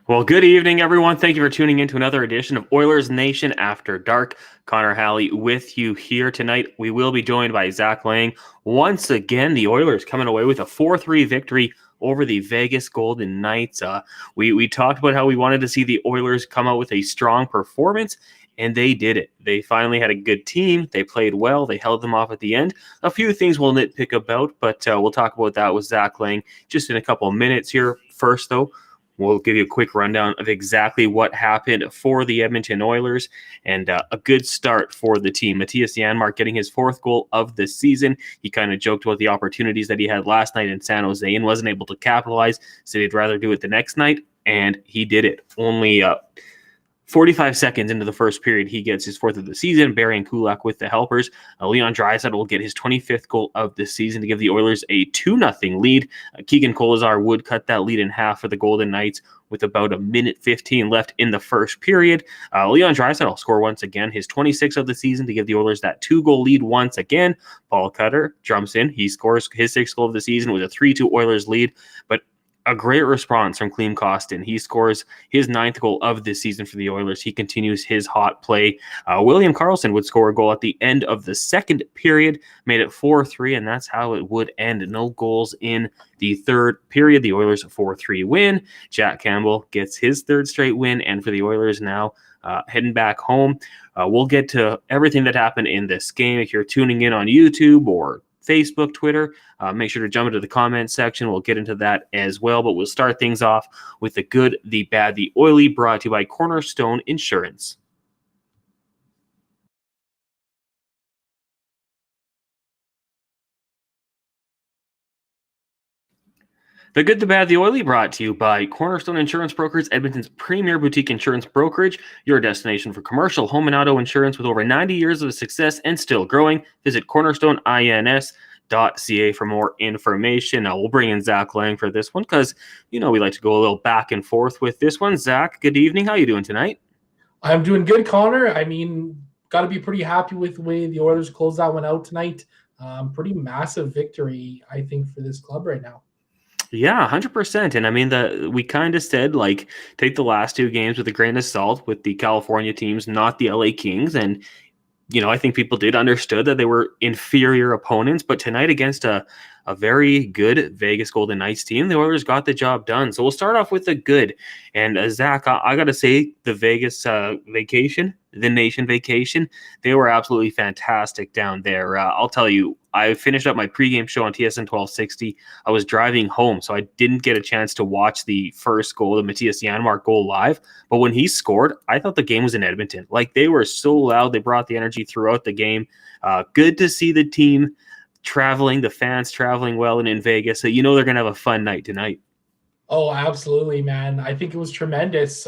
Well, good evening, everyone. Thank you for tuning in to another edition of Oilersnation After Dark. Connor Halley with you here tonight. We will be joined by Zach Lang. Once again, the Oilers coming away with a 4-3 victory over the Vegas Golden Knights. We talked about how we wanted to see the Oilers come out with a strong performance, and they did it. They finally had a good team. They played well. They held them off at the end. A few things we'll nitpick about, but we'll talk about that with Zach Lang just in a couple of minutes here. First, though, we'll give you a quick rundown of exactly what happened for the Edmonton Oilers and a good start for the team. Matthias Janmark getting his fourth goal of the season. He kind of joked about the opportunities that he had last night in San Jose and wasn't able to capitalize, said he'd rather do it the next night, and he did it. Only 45 seconds into the first period, he gets his fourth of the season. Barry and Kulak with the helpers. Leon Draisaitl will get his 25th goal of the season to give the Oilers a 2-0 lead. Keegan Kolazar would cut that lead in half for the Golden Knights with about a minute 15 left in the first period. Leon Draisaitl will score once again, his 26th of the season to give the Oilers that 2-goal lead once again. Paul Cutter jumps in. He scores his 6th goal of the season with a 3-2 Oilers lead, but a great response from Klim Kostin. He scores his 9th goal of this season for the Oilers. He continues his hot play. William Karlsson would score a goal at the end of the second period, made it 4-3, and that's how it would end. No goals in the third period. The Oilers 4-3 win. Jack Campbell gets his third straight win, and for the Oilers now, heading back home. We'll get to everything that happened in this game. If you're tuning in on YouTube or Facebook, Twitter, make sure to jump into the comments section. We'll get into that as well, but we'll start things off with the good, the bad, the oily, brought to you by Cornerstone Insurance. The Good, the Bad, the Oily, brought to you by Cornerstone Insurance Brokers, Edmonton's premier boutique insurance brokerage, your destination for commercial, home, and auto insurance with over 90 years of success and still growing. Visit cornerstoneins.ca for more information. Now, we'll bring in Zach Lang for this one because, we like to go a little back and forth with this one. Zach, good evening. How you doing tonight? I'm doing good, Connor. Got to be pretty happy with the way the Oilers closed that one out tonight. Pretty massive victory, I think, for this club right now. Yeah, 100%. And we kind of said, take the last two games with a grain of salt with the California teams, not the LA Kings. And, I think people did understood that they were inferior opponents. But tonight against a very good Vegas Golden Knights team, the Oilers got the job done. So we'll start off with the good. And Zach, I got to say, the Vegas vacation, the nation vacation, they were absolutely fantastic down there. I'll tell you, I finished up my pregame show on TSN 1260. I was driving home, so I didn't get a chance to watch the first goal, the Matthias Janmark goal live. But when he scored, I thought the game was in Edmonton. They were so loud. They brought the energy throughout the game. Good to see the team traveling, the fans traveling well and in Vegas. So they're going to have a fun night tonight. Oh, absolutely, man. I think it was tremendous.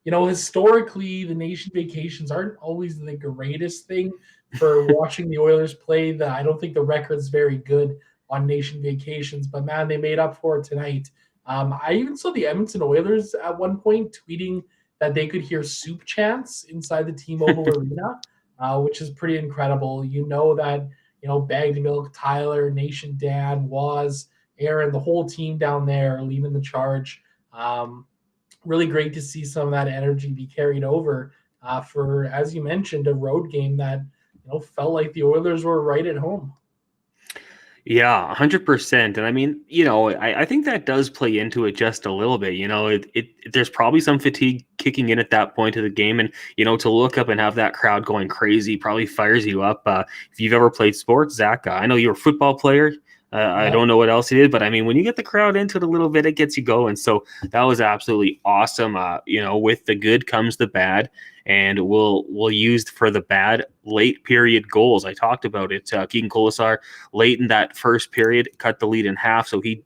Historically, the nation vacations aren't always the greatest thing for watching the Oilers play. I don't think the record's very good on nation vacations, but man, they made up for it tonight. I even saw the Edmonton Oilers at one point tweeting that they could hear soup chants inside the T-Mobile Arena, which is pretty incredible. That, Bagged Milk, Tyler, Nation Dan, Waz, Aaron, the whole team down there leading the charge. Really great to see some of that energy be carried over for, as you mentioned, a road game that felt like the Oilers were right at home. Yeah, 100%. And I think that does play into it just a little bit. There's probably some fatigue kicking in at that point of the game. And, to look up and have that crowd going crazy probably fires you up. If you've ever played sports, Zach, I know you're a football player. I don't know what else it is, but when you get the crowd into it a little bit, it gets you going. So that was absolutely awesome. With the good comes the bad, and we'll use for the bad late period goals. I talked about it. Keegan Kolesar late in that first period cut the lead in half, so he,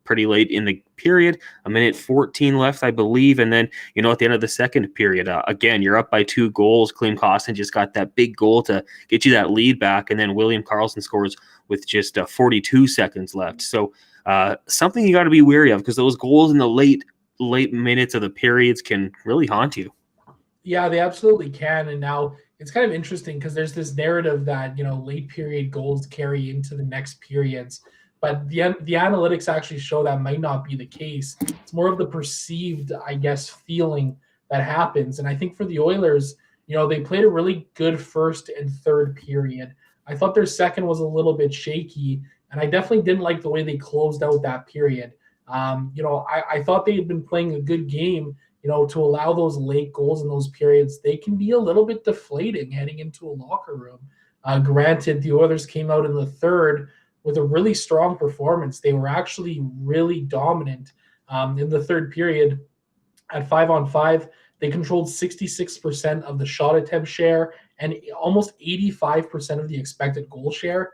pretty late in the period, a minute 14 left, I believe. And then, at the end of the second period, again, you're up by 2 goals. Klim Kostin just got that big goal to get you that lead back. And then William Karlsson scores with just 42 seconds left. So something you got to be wary of, because those goals in the late minutes of the periods can really haunt you. Yeah, they absolutely can. And now it's kind of interesting because there's this narrative that, late period goals carry into the next periods. but the analytics actually show that might not be the case. It's more of the perceived, I guess, feeling that happens. And I think for the Oilers, they played a really good first and third period. I thought their second was a little bit shaky, and I definitely didn't like the way they closed out that period. I thought they had been playing a good game. To allow those late goals in those periods, they can be a little bit deflating heading into a locker room. Granted, the Oilers came out in the third with a really strong performance. They were actually really dominant in the third period. At 5-on-5, they controlled 66% of the shot attempt share and almost 85% of the expected goal share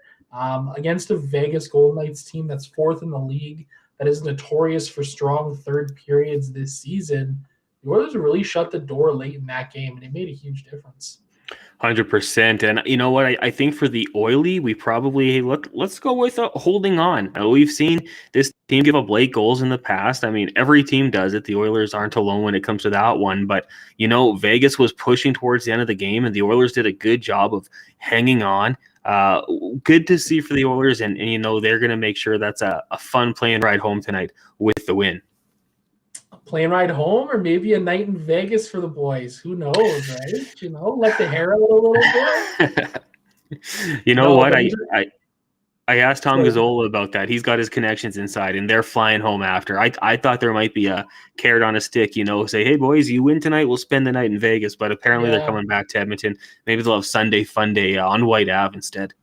against a Vegas Golden Knights team that's fourth in the league, that is notorious for strong third periods this season. The Oilers really shut the door late in that game, and it made a huge difference. 100%. And you know what? I think for the Oily, we probably let's go with holding on. We've seen this team give up late goals in the past. I mean, every team does it. The Oilers aren't alone when it comes to that one. But Vegas was pushing towards the end of the game, and the Oilers did a good job of hanging on. Good to see for the Oilers, and they're going to make sure that's a fun plane ride home tonight with the win. Plane ride home, or maybe a night in Vegas for the boys. Who knows, right? Let the hair out a little bit. What? I asked Tom Gazzola about that. He's got his connections inside, and they're flying home after. I thought there might be a carrot on a stick, say, hey, boys, you win tonight, we'll spend the night in Vegas. But apparently they're coming back to Edmonton. Maybe they'll have Sunday Fun Day on White Ave instead.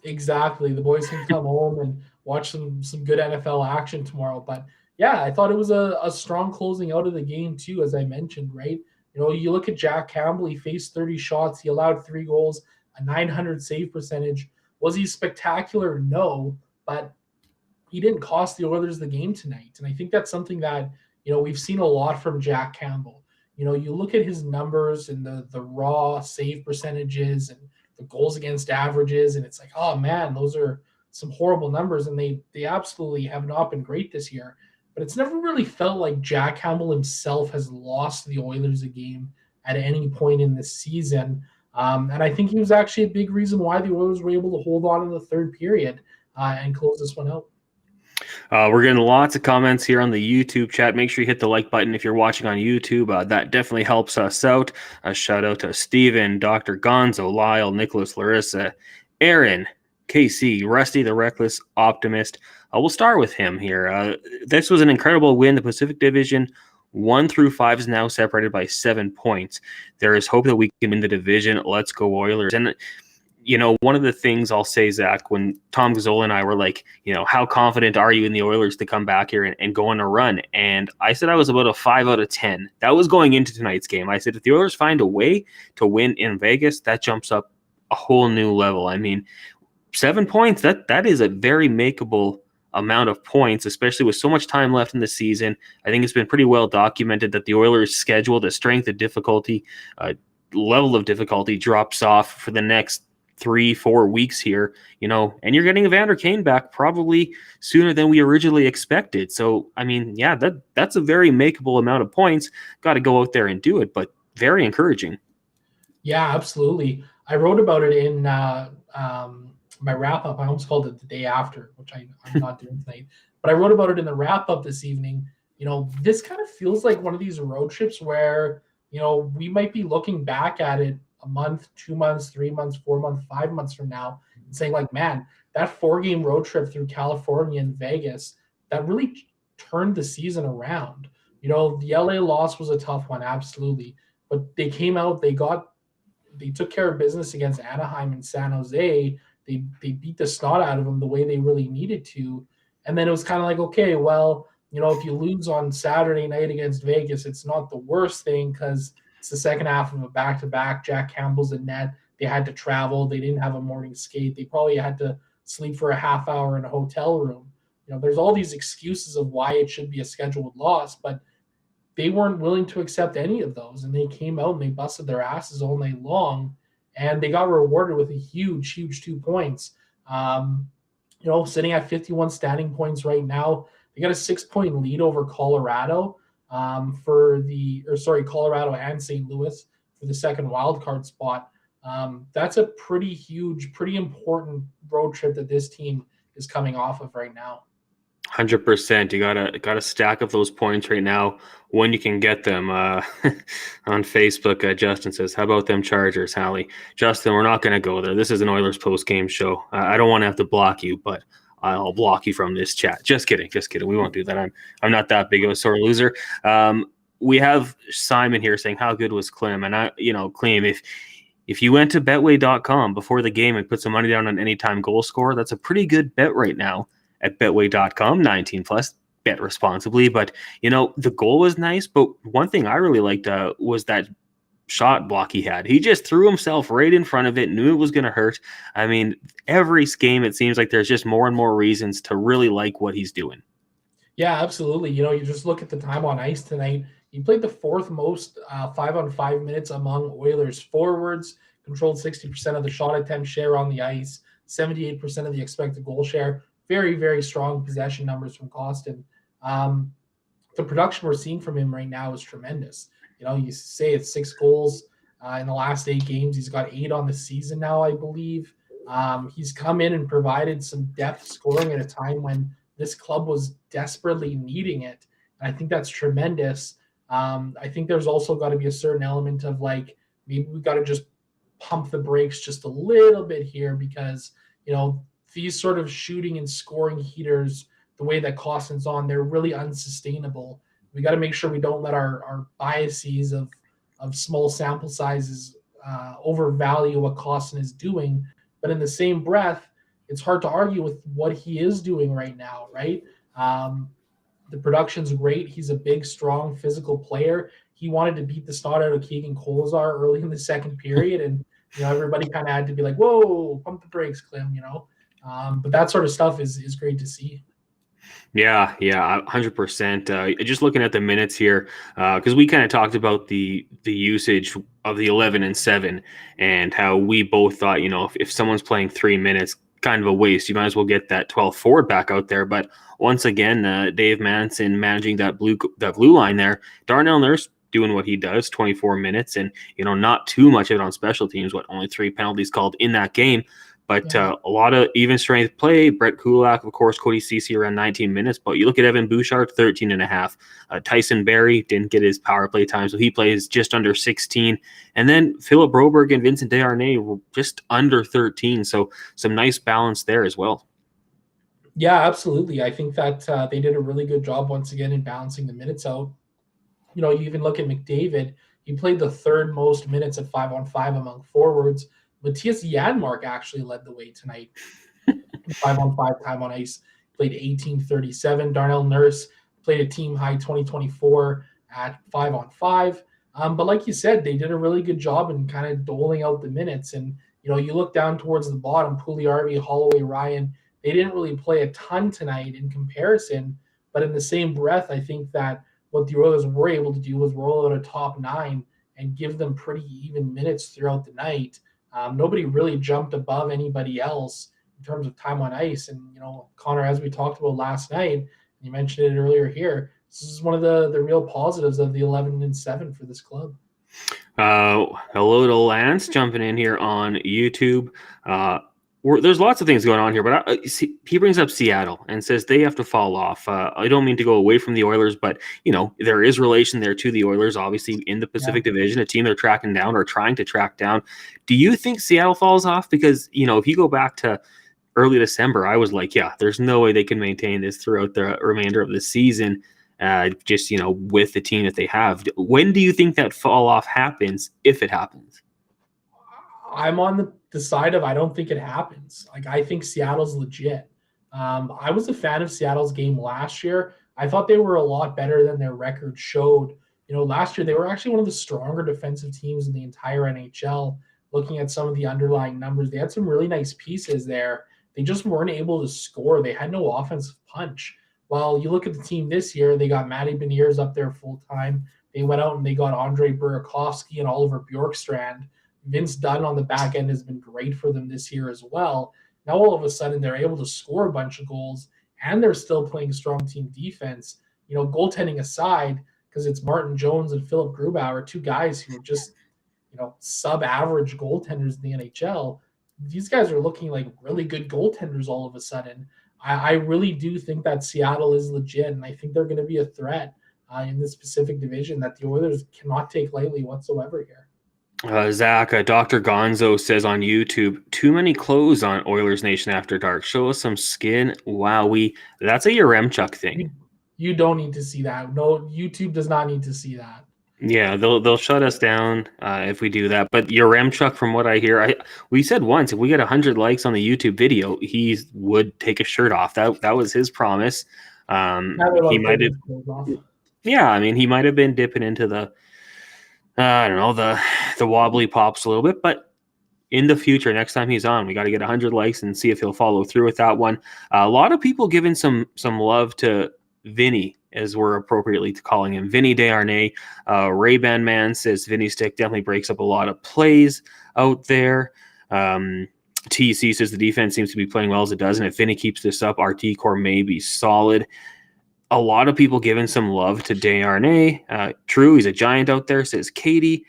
Exactly. The boys can come home and watch some good NFL action tomorrow. But yeah, I thought it was a strong closing out of the game too, as I mentioned, right? You look at Jack Campbell, he faced 30 shots, he allowed 3 goals, a 900 save percentage. Was he spectacular? No, but he didn't cost the Oilers the game tonight. And I think that's something that, we've seen a lot from Jack Campbell. You look at his numbers and the raw save percentages and the goals against averages, and it's like, oh man, those are some horrible numbers, and they absolutely have not been great this year. But it's never really felt like Jack Campbell himself has lost the Oilers a game at any point in this season. And I think he was actually a big reason why the Oilers were able to hold on in the third period and close this one out. We're getting lots of comments here on the YouTube chat. Make sure you hit the like button if you're watching on YouTube. That definitely helps us out. A shout out to Steven, Dr. Gonzo, Lyle, Nicholas, Larissa, Aaron, KC, Rusty the Reckless Optimist. We'll start with him here. This was an incredible win. The Pacific Division 1 through 5 is now separated by 7 points. There is hope that we can win the division. Let's go Oilers. And one of the things I'll say, Zach, when Tom Gazzola and I were like, how confident are you in the Oilers to come back here and go on a run? And I said I was about a 5 out of 10. That was going into tonight's game. I said if the Oilers find a way to win in Vegas, that jumps up a whole new level. I mean, 7 points, that is a very makeable amount of points, especially with so much time left in the season. I think it's been pretty well documented that the Oilers' schedule, the strength of difficulty, level of difficulty drops off for the next 3-4 weeks here, and you're getting Evander Kane back probably sooner than we originally expected. So, I mean, yeah, that's a very makeable amount of points. Got to go out there and do it, but very encouraging. Yeah, absolutely. I wrote about it in my wrap up. I almost called it the day after, which I'm not doing tonight, but I wrote about it in the wrap up this evening. This kind of feels like one of these road trips where, we might be looking back at it a month, 2 months, 3 months, 4 months, 5 months from now and saying like, man, that 4-game road trip through California and Vegas, that really turned the season around. The LA loss was a tough one, absolutely. But they came out, they took care of business against Anaheim and San Jose. They beat the snot out of them the way they really needed to. And then it was kind of like, okay, well, if you lose on Saturday night against Vegas, it's not the worst thing because it's the second half of a back-to-back. Jack Campbell's in net. They had to travel. They didn't have a morning skate. They probably had to sleep for a half hour in a hotel room. There's all these excuses of why it should be a scheduled loss, but they weren't willing to accept any of those. And they came out and they busted their asses all night long. And they got rewarded with a huge 2 points. Sitting at 51 standing points right now. They got a 6-point lead over Colorado Colorado and St. Louis for the second wildcard spot. That's a pretty huge, pretty important road trip that this team is coming off of right now. 100%. You gotta stack up those points right now when you can get them. On Facebook, Justin says, "How about them Chargers, Halley?" Justin, we're not gonna go there. This is an Oilers post game show. I don't want to have to block you, but I'll block you from this chat. Just kidding, just kidding. We won't do that. I'm not that big of a sore loser. We have Simon here saying, "How good was Clem?" And Clem, if you went to betway.com before the game and put some money down on anytime goal scorer, that's a pretty good bet right now at betway.com. 19 plus, bet responsibly. But the goal was nice, but one thing I really liked was that shot block he had. He just threw himself right in front of it, knew it was going to hurt. I mean, every game it seems like there's just more and more reasons to really like what he's doing. Yeah, absolutely. You just look at the time on ice tonight. He played the fourth most 5-on-5 minutes among Oilers forwards, controlled 60% of the shot attempt share on the ice, 78% of the expected goal share. Very, very strong possession numbers from Costin. The production we're seeing from him right now is tremendous. You say it's 6 goals in the last 8 games. He's got 8 on the season now, I believe. He's come in and provided some depth scoring at a time when this club was desperately needing it. And I think that's tremendous. I think there's also got to be a certain element of maybe we got to just pump the brakes just a little bit here because, these sort of shooting and scoring heaters, the way that Costin's on, they're really unsustainable. We got to make sure we don't let our biases of small sample sizes overvalue what Costin is doing. But in the same breath, it's hard to argue with what he is doing right now, right? The production's great. He's a big, strong, physical player. He wanted to beat the snot out of Keegan Kolesar early in the second period, and everybody kind of had to be like, "Whoa, pump the brakes, Clem." But that sort of stuff is great to see. Yeah, 100%. Just looking at the minutes here, because we kind of talked about the usage of the 11 and 7, and how we both thought, if someone's playing 3 minutes, kind of a waste. You might as well get that 12 forward back out there. But once again, Dave Manson managing that blue line there. Darnell Nurse doing what he does, 24 minutes, and not too much of it on special teams. Only 3 penalties called in that game. But a lot of even strength play. Brett Kulak, of course, Cody Ceci around 19 minutes. But you look at Evan Bouchard, 13 and a half. Tyson Barrie didn't get his power play time, so he plays just under 16. And then Philip Broberg and Vincent Desharnais were just under 13. So some nice balance there as well. Yeah, absolutely. I think that they did a really good job once again in balancing the minutes out. You even look at McDavid. He played the third most minutes at 5-on-5 among forwards. Matthias Janmark actually led the way tonight. 5-on-5 time on ice, played 18:37. Darnell Nurse played a team high 2024 at 5-on-5. But like you said, they did a really good job in kind of doling out the minutes. And, you look down towards the bottom, Puljujärvi, Holloway, Ryan, they didn't really play a ton tonight in comparison. But in the same breath, I think that what the Oilers were able to do was roll out a top 9 and give them pretty even minutes throughout the night. Nobody really jumped above anybody else in terms of time on ice. And, Connor, as we talked about last night, you mentioned it earlier here, this is one of the real positives of the 11 and 7 for this club. Hello to Lance jumping in here on YouTube. There's lots of things going on here, but he brings up Seattle and says they have to fall off. I don't mean to go away from the Oilers, but there is relation there to the Oilers, obviously in the Pacific Division, a team they're tracking down or trying to track down. Do you think Seattle falls off? Because if you go back to early December, I was like, yeah, there's no way they can maintain this throughout the remainder of the season. Just with the team that they have. When do you think that fall off happens, if it happens? I'm on the side of I don't think it happens. I think Seattle's legit. I was a fan of Seattle's game last year. I thought they were a lot better than their record showed. Last year they were actually one of the stronger defensive teams in the entire NHL. Looking at some of the underlying numbers, they had some really nice pieces there. They just weren't able to score. They had no offensive punch. While you look at the team this year, they got Matty Beniers up there full time. They went out and they got Andre Burakovsky and Oliver Bjorkstrand. Vince Dunn on the back end has been great for them this year as well. Now all of a sudden they're able to score a bunch of goals and they're still playing strong team defense. Goaltending aside, because it's Martin Jones and Philip Grubauer, 2 guys who are just, sub-average goaltenders in the NHL. These guys are looking like really good goaltenders all of a sudden. I really do think that Seattle is legit, and I think they're going to be a threat in this Pacific Division that the Oilers cannot take lightly whatsoever here. Zach, Dr. Gonzo says on YouTube, too many clothes on Oilers Nation After Dark. Show us some skin. Wow, that's a Yaremchuk thing. You don't need to see that. No, YouTube does not need to see that. Yeah, they'll shut us down if we do that. But Yaremchuk, from what I hear, we said once if we get 100 likes on the YouTube video, he would take a shirt off. That was his promise. He might have, yeah. I mean, he might have been dipping into the I don't know, the wobbly pops a little bit, but in the future, next time he's on, we got to get 100 likes and see if he'll follow through with that one. A lot of people giving some love to Vinny, as we're appropriately calling him, Vinny Desharnais. Ray-Ban Man says Vinny Stick definitely breaks up a lot of plays out there. TC says the defense seems to be playing well as it does, and if Vinny keeps this up, our D-core may be solid. A lot of people giving some love to Desharnais. True, he's a giant out there, says Katie.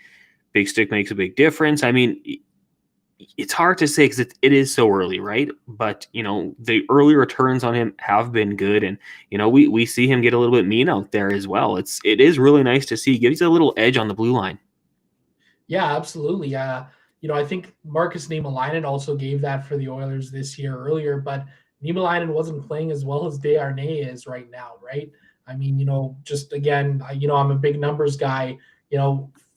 Big Stick makes a big difference. I mean, it's hard to say because it is so early, right? But, the early returns on him have been good. And, we see him get a little bit mean out there as well. It is really nice to see. He gives a little edge on the blue line. Yeah, absolutely. I think Markus Niemelainen also gave that for the Oilers this year earlier, but Niemelainen wasn't playing as well as Desharnais is right now, right? I mean, just again, I'm a big numbers guy.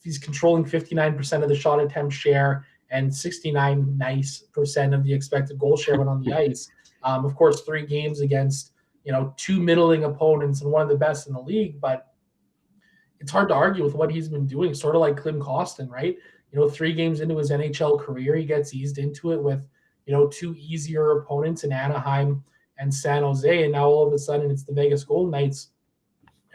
He's controlling 59% of the shot attempt share and 69% of the expected goal share when on the ice. Of course, 3 games against, 2 middling opponents and one of the best in the league, but it's hard to argue with what he's been doing, sort of like Klim Kostin, right? 3 games into his NHL career, he gets eased into it with, 2 easier opponents in Anaheim and San Jose, and now all of a sudden it's the Vegas Golden Knights.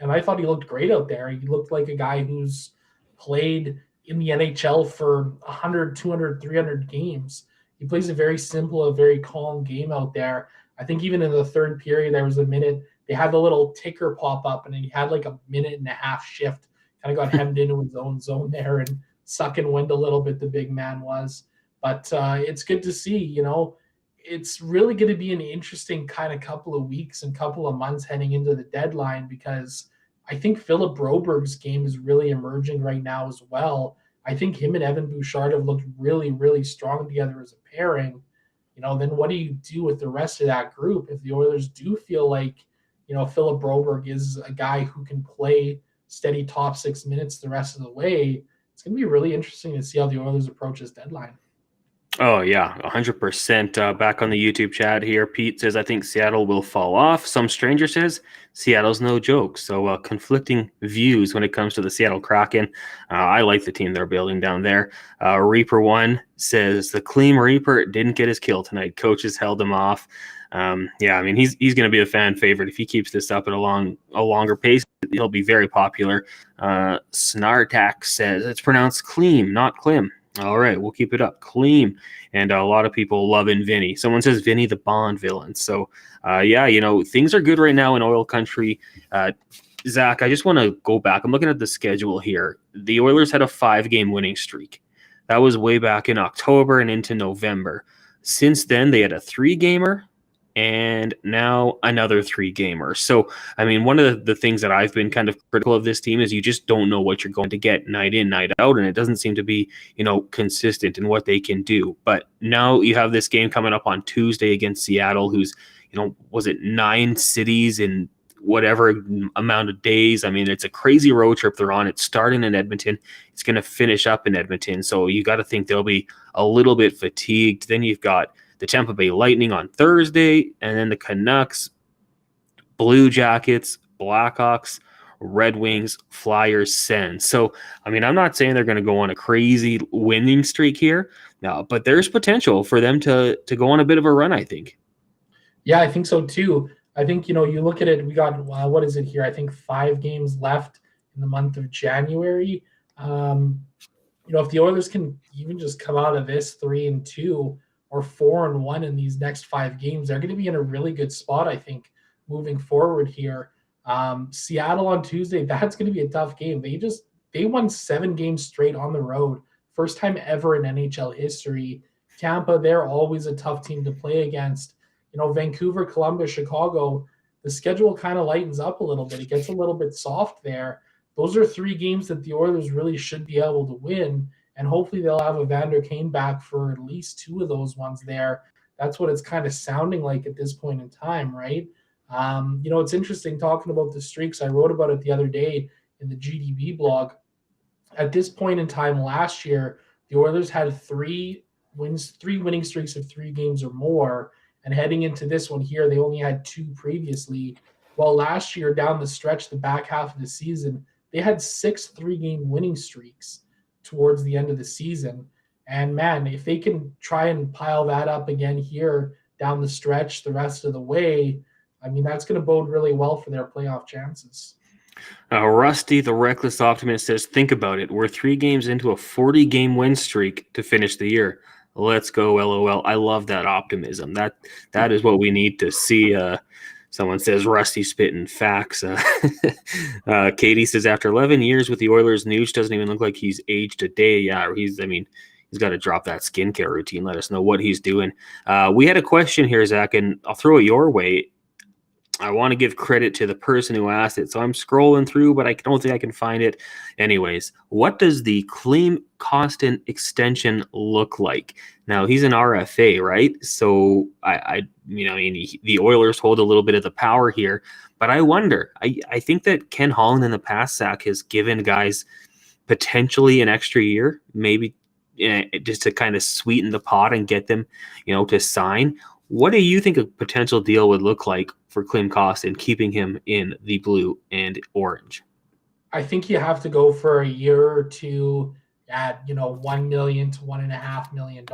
And I thought he looked great out there. He looked like a guy who's played in the NHL for 100, 200, 300 games. He plays a very simple, a very calm game out there. I think even in the third period, there was a minute, they had the little ticker pop up, and he had like a minute and a half shift, kind of got hemmed into his own zone there and sucking wind a little bit, the big man was. But it's good to see, it's really going to be an interesting kind of couple of weeks and couple of months heading into the deadline, because I think Philip Broberg's game is really emerging right now as well. I think him and Evan Bouchard have looked really, really strong together as a pairing. Then what do you do with the rest of that group if the Oilers do feel like, Philip Broberg is a guy who can play steady top 6 minutes the rest of the way? It's going to be really interesting to see how the Oilers approach this deadline. Oh, yeah, 100%. Back on the YouTube chat here, Pete says, I think Seattle will fall off. Some stranger says Seattle's no joke. So conflicting views when it comes to the Seattle Kraken. I like the team they're building down there. Reaper1 says the Clean Reaper didn't get his kill tonight. Coaches held him off. Yeah, I mean, he's going to be a fan favorite. If he keeps this up at a longer pace, he'll be very popular. Snartak says it's pronounced Clean, not Klim. All right, we'll keep it up. Clean. And a lot of people loving Vinny. Someone says Vinny the Bond villain. So, yeah, things are good right now in oil country. Zach, I just want to go back. I'm looking at the schedule here. The Oilers had a 5-game winning streak. That was way back in October and into November. Since then, they had a 3-gamer and now another 3-gamer. So, I mean, one of the things that I've been kind of critical of this team is you just don't know what you're going to get night in, night out, and it doesn't seem to be, consistent in what they can do. But now you have this game coming up on Tuesday against Seattle, who's, was it 9 cities in whatever amount of days? I mean, it's a crazy road trip they're on. It's starting in Edmonton. It's going to finish up in Edmonton. So you got to think they'll be a little bit fatigued. Then you've got the Tampa Bay Lightning on Thursday, and then the Canucks, Blue Jackets, Blackhawks, Red Wings, Flyers, Sens. So, I mean, I'm not saying they're going to go on a crazy winning streak here, but there's potential for them to go on a bit of a run, I think. Yeah, I think so too. I think, you look at it, we got, what is it here? I think 5 games left in the month of January. If the Oilers can even just come out of this 3-2 or 4-1 in these next 5 games, they're going to be in a really good spot, I think, moving forward here. Seattle on Tuesday, that's going to be a tough game. They won 7 games straight on the road. First time ever in NHL history. Tampa, they're always a tough team to play against. Vancouver, Columbus, Chicago, the schedule kind of lightens up a little bit. It gets a little bit soft there. Those are 3 games that the Oilers really should be able to win, and hopefully they'll have Evander Kane back for at least 2 of those ones there. That's what it's kind of sounding like at this point in time, right? It's interesting talking about the streaks. I wrote about it the other day in the GDB blog. At this point in time last year, the Oilers had 3 winning streaks of 3 games or more. And heading into this one here, they only had 2 previously. Well, last year, down the stretch, the back half of the season, they had 6 3-game winning streaks towards the end of the season. And man, if they can try and pile that up again here down the stretch the rest of the way, I mean, that's going to bode really well for their playoff chances. Rusty, the reckless optimist, says, think about it. We're 3 games into a 40-game win streak to finish the year. Let's go, LOL. I love that optimism. That is what we need to see. Someone says, Rusty spitting facts. Katie says, after 11 years with the Oilers, Nooch doesn't even look like he's aged a day. Yeah, he's got to drop that skincare routine. Let us know what he's doing. We had a question here, Zach, and I'll throw it your way. I want to give credit to the person who asked it. So I'm scrolling through, but I don't think I can find it. Anyways, what does the Klim Kostin extension look like? Now, he's an RFA, right? So the Oilers hold a little bit of the power here, but I wonder, I think that Ken Holland in the past, Zach, has given guys potentially an extra year, maybe just to kind of sweeten the pot and get them, to sign. What do you think a potential deal would look like for Klim Kostin, keeping him in the blue and orange? I think you have to go for a year or two at $1 million to $1.5 million.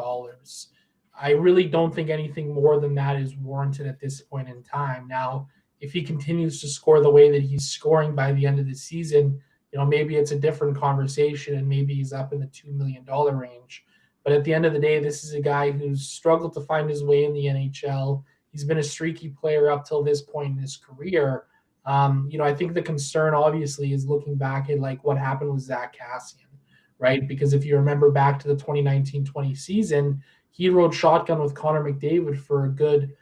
I really don't think anything more than that is warranted at this point in time. Now, if he continues to score the way that he's scoring by the end of the season, maybe it's a different conversation and maybe he's up in the $2 million range. But at the end of the day, this is a guy who's struggled to find his way in the NHL. He's been a streaky player up till this point in his career. I think the concern obviously is looking back at like what happened with Zach Kassian, right? Because if you remember back to the 2019-20 season, he rode shotgun with Connor McDavid for a good,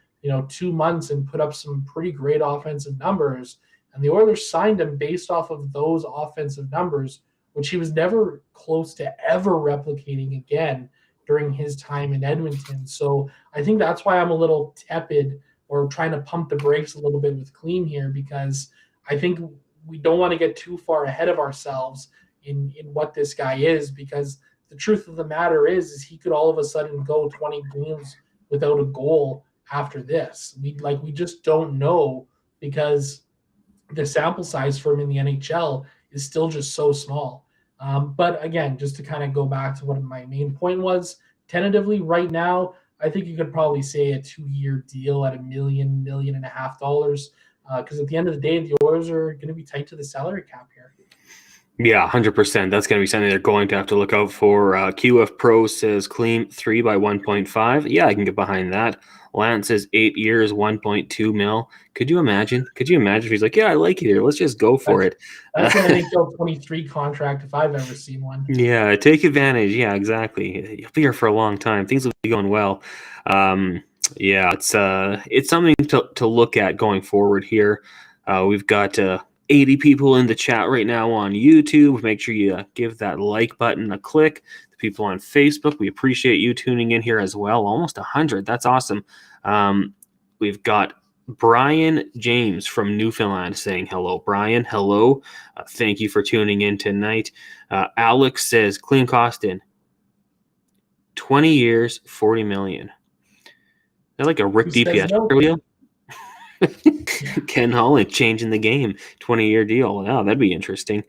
2 months and put up some pretty great offensive numbers. And the Oilers signed him based off of those offensive numbers, which he was never close to ever replicating again during his time in Edmonton. So I think that's why I'm a little tepid or trying to pump the brakes a little bit with Klim here, because I think we don't want to get too far ahead of ourselves in what this guy is, because the truth of the matter is he could all of a sudden go 20 games without a goal after this. We just don't know, because the sample size for him in the NHL is still just so small. But again, just to kind of go back to what my main point was, tentatively right now, I think you could probably say a 2-year deal at $1 million, $1.5 million, because at the end of the day, the Oilers are going to be tight to the salary cap here. Yeah, 100%. That's going to be something they're going to have to look out for. QF Pro says Klim 3 by 1.5. Yeah, I can get behind that. Lance says 8 years, 1.2 mil. Could you imagine? If he's like, yeah, I like it here. Let's just go for it. That's an NHL 23 contract if I've ever seen one. Yeah, take advantage. Yeah, exactly. You'll be here for a long time. Things will be going well. Yeah, it's something to look at going forward here. We've got 80 people in the chat right now on YouTube. Make sure you give that like button a click. The people on Facebook, we appreciate you tuning in here as well. Almost 100. That's awesome. We've got Brian James from Newfoundland saying hello. Brian, hello. Thank you for tuning in tonight. Alex says, Klim Kostin, 20 years, 40 million. Is that like a Rick DiPietro deal? Ken Holland changing the game, 20-year deal. Wow, that'd be interesting.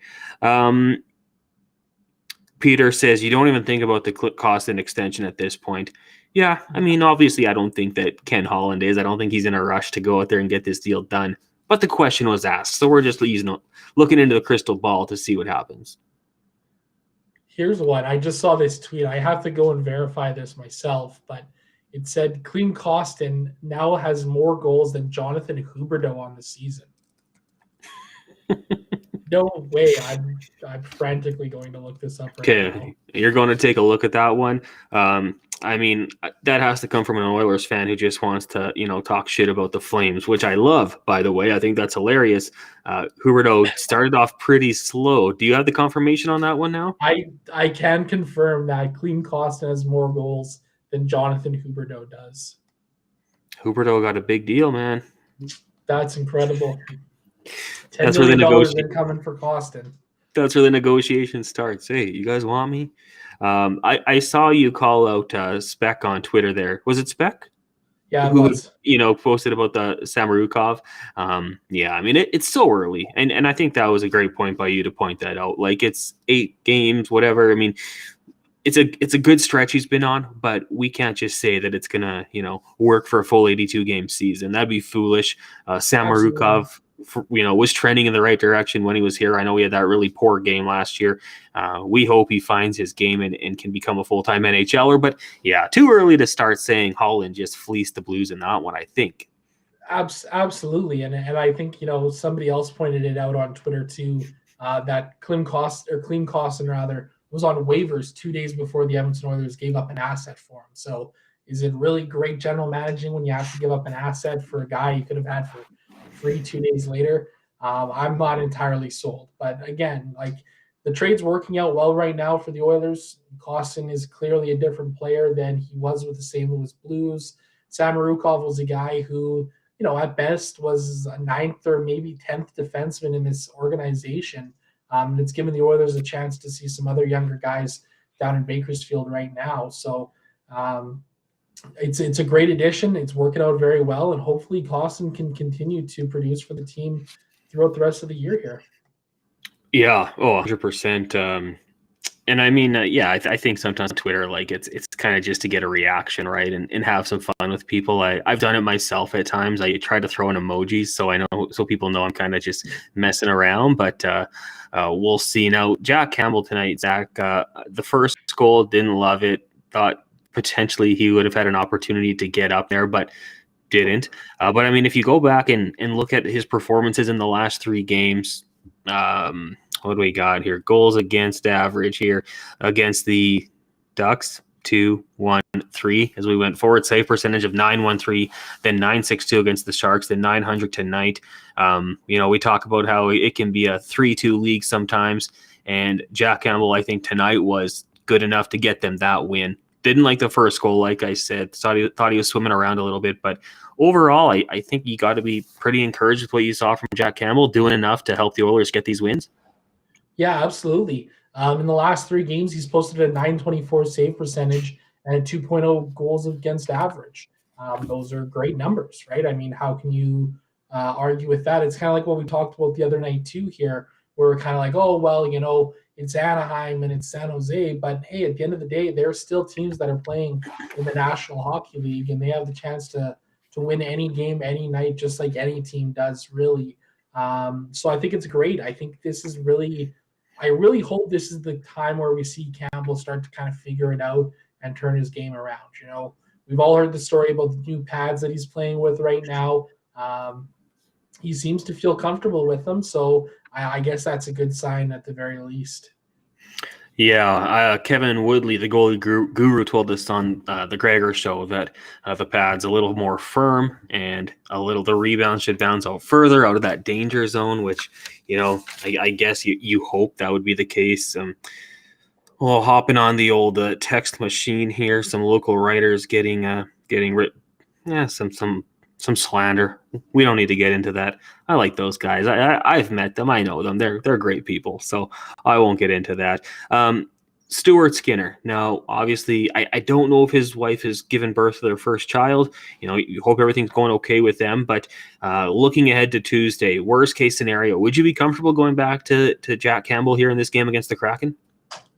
Peter says, you don't even think about the Kostin extension at this point. Yeah, I mean, obviously, I don't think that Ken Holland is. I don't think he's in a rush to go out there and get this deal done. But the question was asked, so we're just looking into the crystal ball to see what happens. Here's one. I just saw this tweet. I have to go and verify this myself, but it said Klim Kostin now has more goals than Jonathan Huberdeau on the season. No way. I'm frantically going to look this up right now. Okay, you're going to take a look at that one. I mean, that has to come from an Oilers fan who just wants to, talk shit about the Flames, which I love, by the way. I think that's hilarious. Huberdeau started off pretty slow. Do you have the confirmation on that one now? I can confirm that Klim Kostin has more goals than Jonathan Huberdeau does. Huberdeau got a big deal, man. That's incredible. $10 That's where the million incoming for Kostin. That's where the negotiation starts. Hey, you guys want me? I saw you call out Spec on Twitter there. Was it Spec? Yeah, it Who was. posted about the Samorukov. Yeah, I mean it's so early, and I think that was a great point by you to point that out. Like it's 8 games, whatever. I mean, it's a good stretch he's been on, but we can't just say that it's gonna work for a full 82 game season. That'd be foolish. Samorukov, was trending in the right direction when he was here. I know he had that really poor game last year. We hope he finds his game and can become a full-time NHLer. But yeah, too early to start saying Holland just fleeced the Blues in that one, I think. Absolutely, and I think somebody else pointed it out on Twitter too. That Klim Kostin rather was on waivers 2 days before the Edmonton Oilers gave up an asset for him. So is it really great general managing when you have to give up an asset for a guy you could have had for free 2 days later? I'm not entirely sold, but again, like the trade's working out well right now for the Oilers. Kostin is clearly a different player than he was with the St. Louis Blues. Samorukov was a guy who, at best was a 9th or maybe 10th defenseman in this organization. And it's given the Oilers a chance to see some other younger guys down in Bakersfield right now. So it's a great addition. It's working out very well, and hopefully Kostin can continue to produce for the team throughout the rest of the year here. Yeah, 100%. And I mean, I think sometimes Twitter, like it's kind of just to get a reaction, right, and have some fun with people. I've done it myself at times. I try to throw in emojis so people know I'm kind of just messing around. But we'll see. Now, Jack Campbell tonight, Zach, the first goal, didn't love it. Thought potentially he would have had an opportunity to get up there, but didn't. But I mean, if you go back and look at his performances in the last 3 games, what do we got here? Goals against average here against the Ducks, 2-1-3 as we went forward. Save percentage of 913, then 962 against the Sharks, then 900 tonight. We talk about how it can be a 3-2 league sometimes, and Jack Campbell, I think tonight was good enough to get them that win. Didn't like the first goal, like I said. Thought he was swimming around a little bit, but overall, I think you got to be pretty encouraged with what you saw from Jack Campbell, doing enough to help the Oilers get these wins. Yeah, absolutely. In the last 3 games, he's posted a 924 save percentage and a 2.0 goals against average. Those are great numbers, right? I mean, how can you argue with that? It's kind of like what we talked about the other night too here, where we're kind of like, oh, well, it's Anaheim and it's San Jose, but hey, at the end of the day, there are still teams that are playing in the National Hockey League, and they have the chance to win any game, any night, just like any team does, really. So I think it's great. I think this is really – I really hope this is the time where we see Campbell start to kind of figure it out and turn his game around. We've all heard the story about the new pads that he's playing with right now. He seems to feel comfortable with them, so I guess that's a good sign at the very least. Yeah, Kevin Woodley, the goalie guru, told us on the Gregor show that the pad's a little more firm and the rebound should bounce out further out of that danger zone, which, I guess you hope that would be the case. Well, hopping on the old text machine here, some local writers getting some slander. We don't need to get into that. I like those guys. I've met them. I know them. They're great people. So I won't get into that. Stuart Skinner. Now, obviously, I don't know if his wife has given birth to their first child. You hope everything's going okay with them. But looking ahead to Tuesday, worst case scenario, would you be comfortable going back to Jack Campbell here in this game against the Kraken?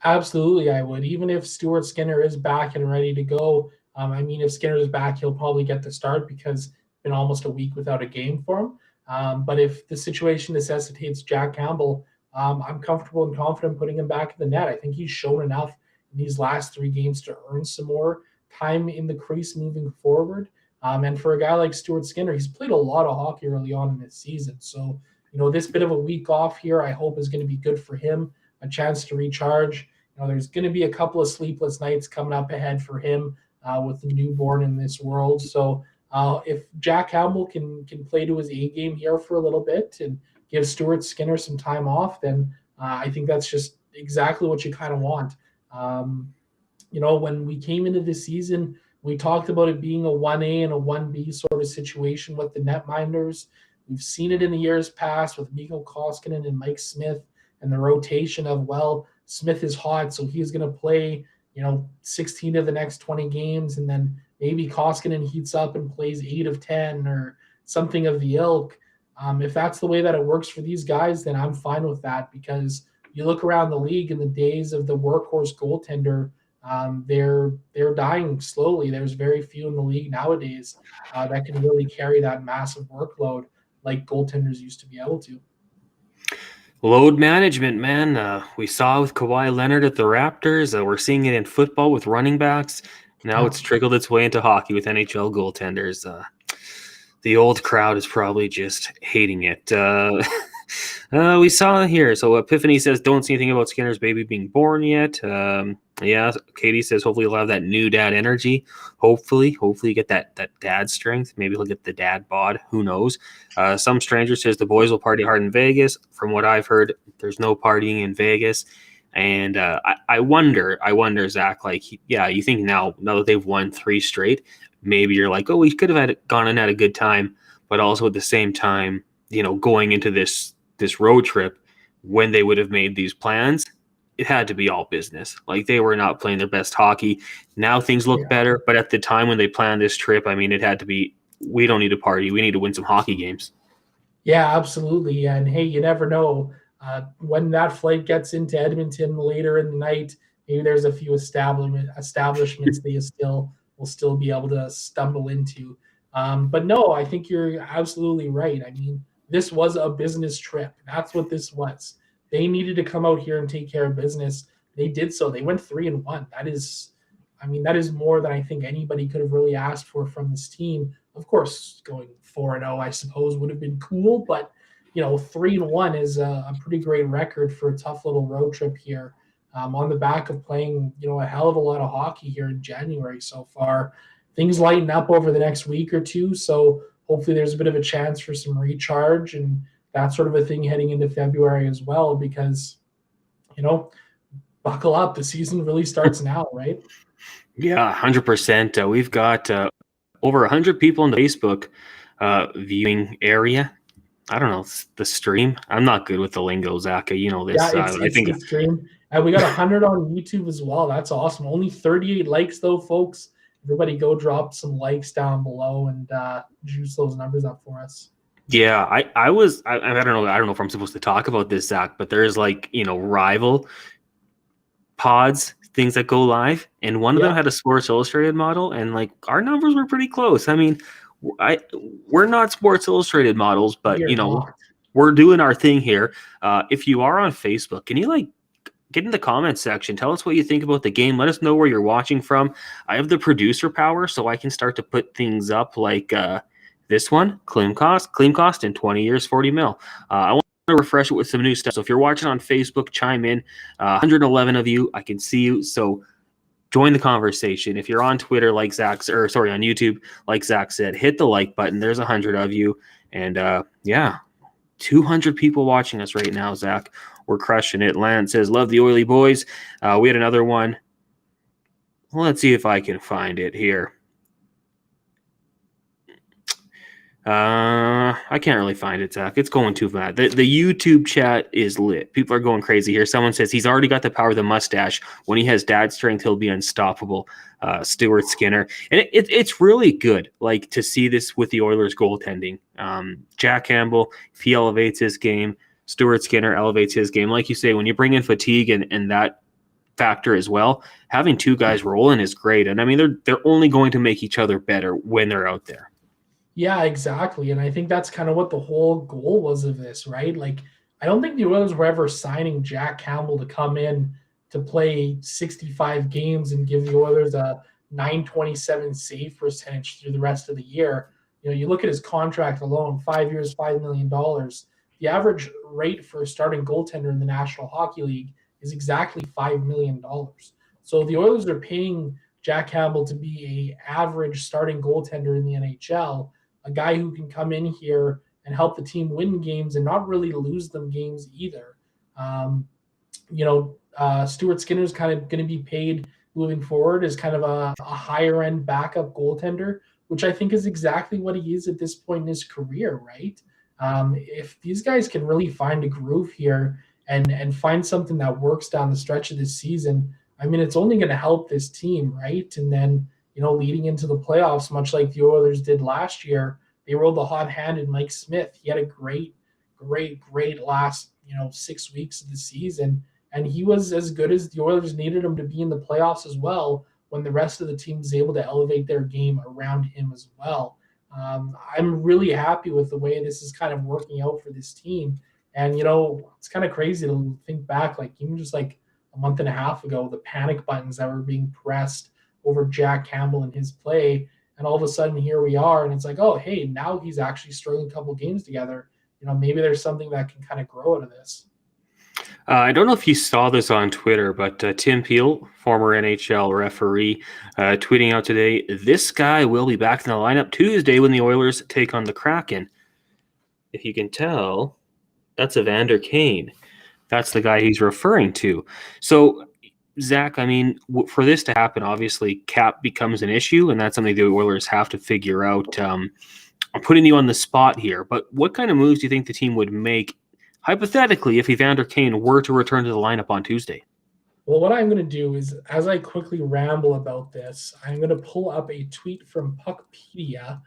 Absolutely, I would. Even if Stuart Skinner is back and ready to go. If Skinner is back, he'll probably get the start because it's been almost a week without a game for him. But if the situation necessitates Jack Campbell, I'm comfortable and confident putting him back in the net. I think he's shown enough in these last 3 games to earn some more time in the crease moving forward. And for a guy like Stuart Skinner, he's played a lot of hockey early on in this season. So this bit of a week off here, I hope is going to be good for him, a chance to recharge. There's going to be a couple of sleepless nights coming up ahead for him with the newborn in this world. So if Jack Campbell can play to his A game here for a little bit and give Stuart Skinner some time off, then I think that's just exactly what you kind of want. When we came into the season, we talked about it being a 1A and a 1B sort of situation with the netminders. We've seen it in the years past with Mikko Koskinen and Mike Smith and the rotation of, well, Smith is hot, so he's going to play, 16 of the next 20 games, and then maybe Koskinen heats up and plays 8 of 10 or something of the ilk. If that's the way that it works for these guys, then I'm fine with that, because you look around the league in the days of the workhorse goaltender, they're dying slowly. There's very few in the league nowadays that can really carry that massive workload like goaltenders used to be able to. Load management, man. We saw with Kawhi Leonard at the Raptors. We're seeing it in football with running backs. Now it's trickled its way into hockey with NHL goaltenders. The old crowd is probably just hating it. We saw here. So Epiphany says, don't see anything about Skinner's baby being born yet. Yeah, Katie says, hopefully he'll have that new dad energy. Hopefully get that dad strength. Maybe he'll get the dad bod. Who knows? Some stranger says the boys will party hard in Vegas. From what I've heard, there's no partying in Vegas. And I wonder, Zach, you think now that they've won 3 straight, maybe you're like, oh, we could have gone and had a good time, but also at the same time, going into this road trip, when they would have made these plans, it had to be all business. Like, they were not playing their best hockey. Now things look better, but at the time when they planned this trip, I mean, it had to be, we don't need to party. We need to win some hockey games. Yeah, absolutely. And hey, you never know. When that flight gets into Edmonton later in the night, maybe there's a few establishments they will still be able to stumble into. But no, I think you're absolutely right. I mean, this was a business trip. That's what this was. They needed to come out here and take care of business. They did so. They went 3-1. That is more than I think anybody could have really asked for from this team. Of course, going 4-0, I suppose, would have been cool, but 3-1 is a pretty great record for a tough little road trip here. On the back of playing, a hell of a lot of hockey here in January so far. Things lighten up over the next week or two, so hopefully there's a bit of a chance for some recharge and that sort of a thing heading into February as well, because, buckle up. The season really starts now, right? Yeah, 100%. We've got over 100 people in the Facebook viewing area. I don't know, the stream. I'm not good with the lingo, Zach. You know this. Yeah, it's the stream. And we got 100 on YouTube as well. That's awesome. Only 38 likes, though, folks. Everybody go drop some likes down below and juice those numbers up for us. Yeah, I don't know if I'm supposed to talk about this, Zach, but there's rival pods, things that go live, and one of them had a Sports Illustrated model, and our numbers were pretty close. I mean, we're not Sports Illustrated models, but we're doing our thing here. If you are on Facebook, can you get in the comments section, tell us what you think about the game, let us know where you're watching from. I have the producer power, so I can start to put things up like this one, Clean Cost in 20 years, 40 mil. I want to refresh it with some new stuff. So if you're watching on Facebook, chime in. 111 of you, I can see you. So join the conversation. If you're on Twitter, on YouTube, like Zach said, hit the like button. There's 100 of you. And 200 people watching us right now, Zach. We're crushing it. Lance says, love the Oily boys. We had another one. Let's see if I can find it here. I can't really find it, Zach. It's going too bad. The YouTube chat is lit. People are going crazy here. Someone says he's already got the power of the mustache. When he has dad strength, he'll be unstoppable. Stuart Skinner. And it's really good, to see this with the Oilers goaltending. Jack Campbell, if he elevates his game, Stuart Skinner elevates his game. Like you say, when you bring in fatigue and that factor as well, having two guys rolling is great. And I mean, they're only going to make each other better when they're out there. Yeah, exactly. And I think that's kind of what the whole goal was of this, right? I don't think the Oilers were ever signing Jack Campbell to come in to play 65 games and give the Oilers a .927 save percentage through the rest of the year. You look at his contract alone, 5 years, $5 million. The the average rate for a starting goaltender in the National Hockey League is exactly $5 million. So the Oilers are paying Jack Campbell to be a average starting goaltender in the NHL, a guy who can come in here and help the team win games and not really lose them games either. Um, Stuart Skinner is kind of going to be paid moving forward as kind of a higher end backup goaltender, which I think is exactly what he is at this point in his career, right? If these guys can really find a groove here and find something that works down the stretch of this season, I mean, it's only going to help this team, right? And then, leading into the playoffs, much like the Oilers did last year, they rolled the hot hand in Mike Smith. He had a great last, 6 weeks of the season. And he was as good as the Oilers needed him to be in the playoffs as well when the rest of the team was able to elevate their game around him as well. I'm really happy with the way this is kind of working out for this team. And, it's kind of crazy to think back, like even just like a month and a half ago, the panic buttons that were being pressed over Jack Campbell and his play. And all of a sudden here we are. And it's like, oh, hey, now he's actually struggling a couple games together. Maybe there's something that can kind of grow out of this. I don't know if you saw this on Twitter, but Tim Peel, former NHL referee, tweeting out today, this guy will be back in the lineup Tuesday when the Oilers take on the Kraken. If you can tell, that's Evander Kane. That's the guy he's referring to. So, Zach, I mean, for this to happen, obviously cap becomes an issue, and that's something the Oilers have to figure out. I'm putting you on the spot here, but what kind of moves do you think the team would make hypothetically if Evander Kane were to return to the lineup on Tuesday? Well, what I'm going to do is, as I quickly ramble about this, I'm going to pull up a tweet from Puckpedia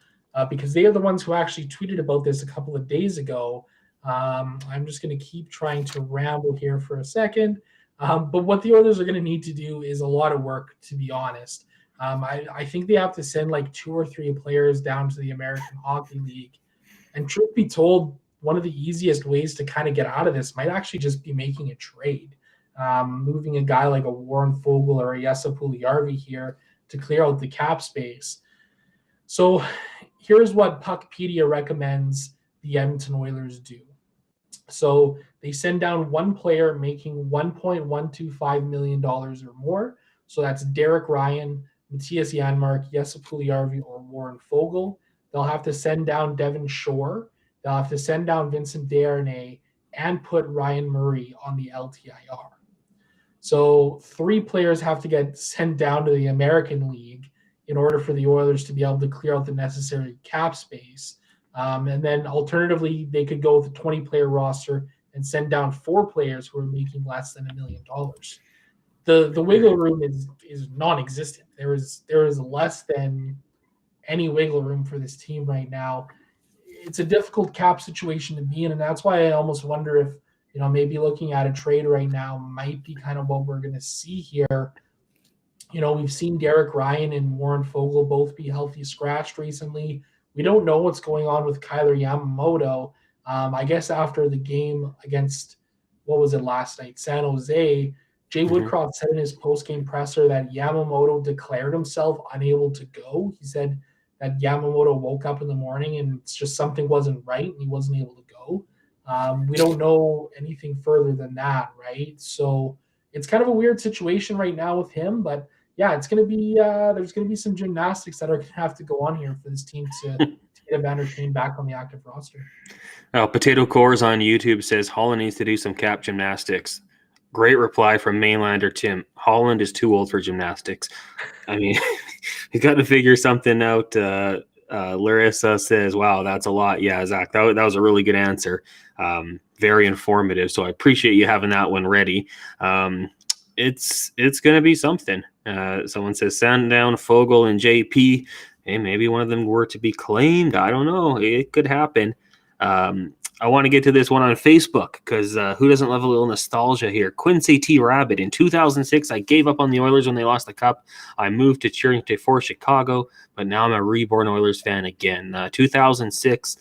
because they are the ones who actually tweeted about this a couple of days ago. I'm just going to keep trying to ramble here for a second. But what the Oilers are going to need to do is a lot of work, to be honest. I think they have to send like 2 or 3 players down to the American Hockey League. And truth be told, one of the easiest ways to kind of get out of this might actually just be making a trade. Moving a guy like a Warren Fogle or a Jesse Puljujärvi here to clear out the cap space. So here's what Puckpedia recommends the Edmonton Oilers do. So they send down one player making $1.125 million or more. So that's Derek Ryan, Matthias Janmark, Jesse Puljujärvi, or Warren Fogle. They'll have to send down Devin Shore. They'll have to send down Vincent Desharnais and put Ryan Murray on the LTIR. So 3 players have to get sent down to the American League in order for the Oilers to be able to clear out the necessary cap space. And then alternatively, they could go with a 20-player roster and send down 4 players who are making less than $1 million. The wiggle room is non-existent. There is less than any wiggle room for this team right now. It's a difficult cap situation to be in, and that's why I almost wonder if maybe looking at a trade right now might be kind of what we're going to see here. We've seen Derek Ryan and Warren Fogle both be healthy scratched recently. We don't know what's going on with Kyler Yamamoto. I guess after the game against, what was it last night, San Jose, Jay Woodcroft said in his post-game presser that Yamamoto declared himself unable to go. He said that Yamamoto woke up in the morning and it's just something wasn't right and he wasn't able to go. We don't know anything further than that, right? So it's kind of a weird situation right now with him, but yeah, it's going to be there's going to be some gymnastics that are going to have to go on here for this team to get Evander Kane back on the active roster. Potato Cores on YouTube says Holland needs to do some cap gymnastics. Great reply from Mainlander Tim. Holland is too old for gymnastics. I mean, you got to figure something out. Larissa says, wow, that's a lot. Yeah, Zach, that was a really good answer. Very informative. So I appreciate you having that one ready. It's going to be something. Someone says, send down Fogle and JP. Hey, maybe one of them were to be claimed. I don't know. It could happen. I want to get to this one on Facebook because who doesn't love a little nostalgia here? Quincy T. Rabbit. In 2006, I gave up on the Oilers when they lost the Cup. I moved to cheering for Chicago, but now I'm a reborn Oilers fan again. 2006,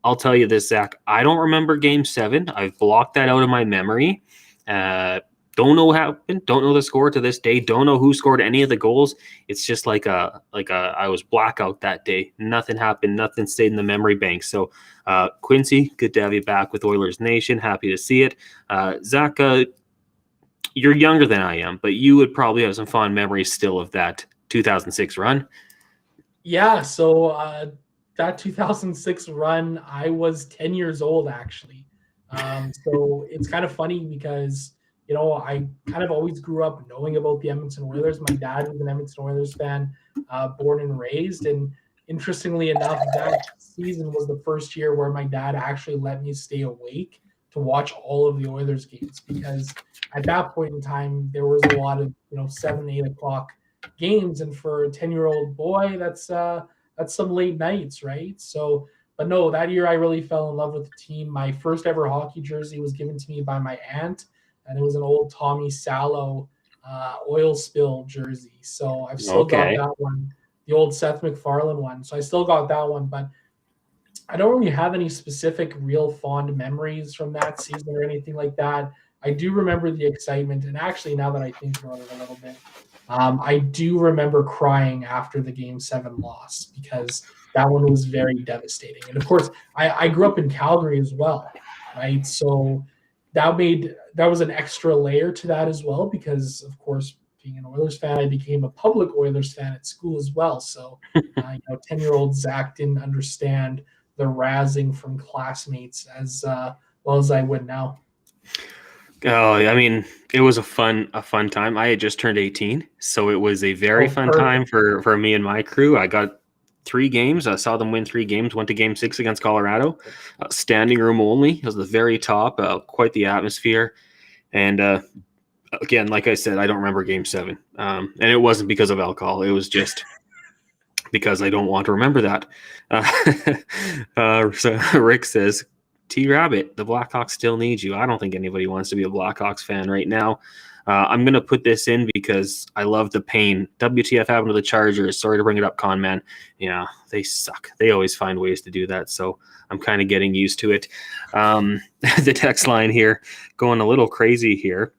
I'll tell you this, Zach. I don't remember Game 7. I've blocked that out of my memory. The Don't know what happened. Don't know the score to this day. Don't know who scored any of the goals. It's just like I was blackout that day. Nothing happened. Nothing stayed in the memory bank. So Quincy, good to have you back with Oilers Nation. Happy to see it. Zach, you're younger than I am, but you would probably have some fond memories still of that 2006 run. Yeah, so that 2006 run, I was 10 years old actually. So it's kind of funny because I kind of always grew up knowing about the Edmonton Oilers. My dad was an Edmonton Oilers fan, born and raised. And interestingly enough, that season was the first year where my dad actually let me stay awake to watch all of the Oilers games, because at that point in time there was a lot of 7, 8 o'clock games, and for a 10-year-old boy, that's some late nights, right? So, but no, that year I really fell in love with the team. My first ever hockey jersey was given to me by my aunt, and it was an old Tommy Salo oil spill jersey. So I've still got that one, the old Seth MacFarlane one. So I still got that one, but I don't really have any specific real fond memories from that season or anything like that. I do remember the excitement, and actually, now that I think about it a little bit, I do remember crying after the Game 7 loss, because that one was very devastating. And of course, I grew up in Calgary as well, right? So that was an extra layer to that as well, because of course, being an Oilers fan, I became a public Oilers fan at school as well. So 10-year-old Zach didn't understand the razzing from classmates as well as I would now. Oh, I mean, it was a fun time. I had just turned 18, so it was a very fun time for me and my crew. I got 3 games. I saw them win 3 games. Went to Game 6 against Colorado, standing room only. It was the very top. Quite the atmosphere. And again, like I said, I don't remember Game 7, and it wasn't because of alcohol. It was just because I don't want to remember that. So Rick says, T-Rabbit, the Blackhawks still need you. I don't think anybody wants to be a Blackhawks fan right now. I'm going to put this in because I love the pain. WTF happened to the Chargers? Sorry to bring it up, Con Man. Yeah, they suck. They always find ways to do that, so I'm kind of getting used to it. The text line here, going a little crazy here.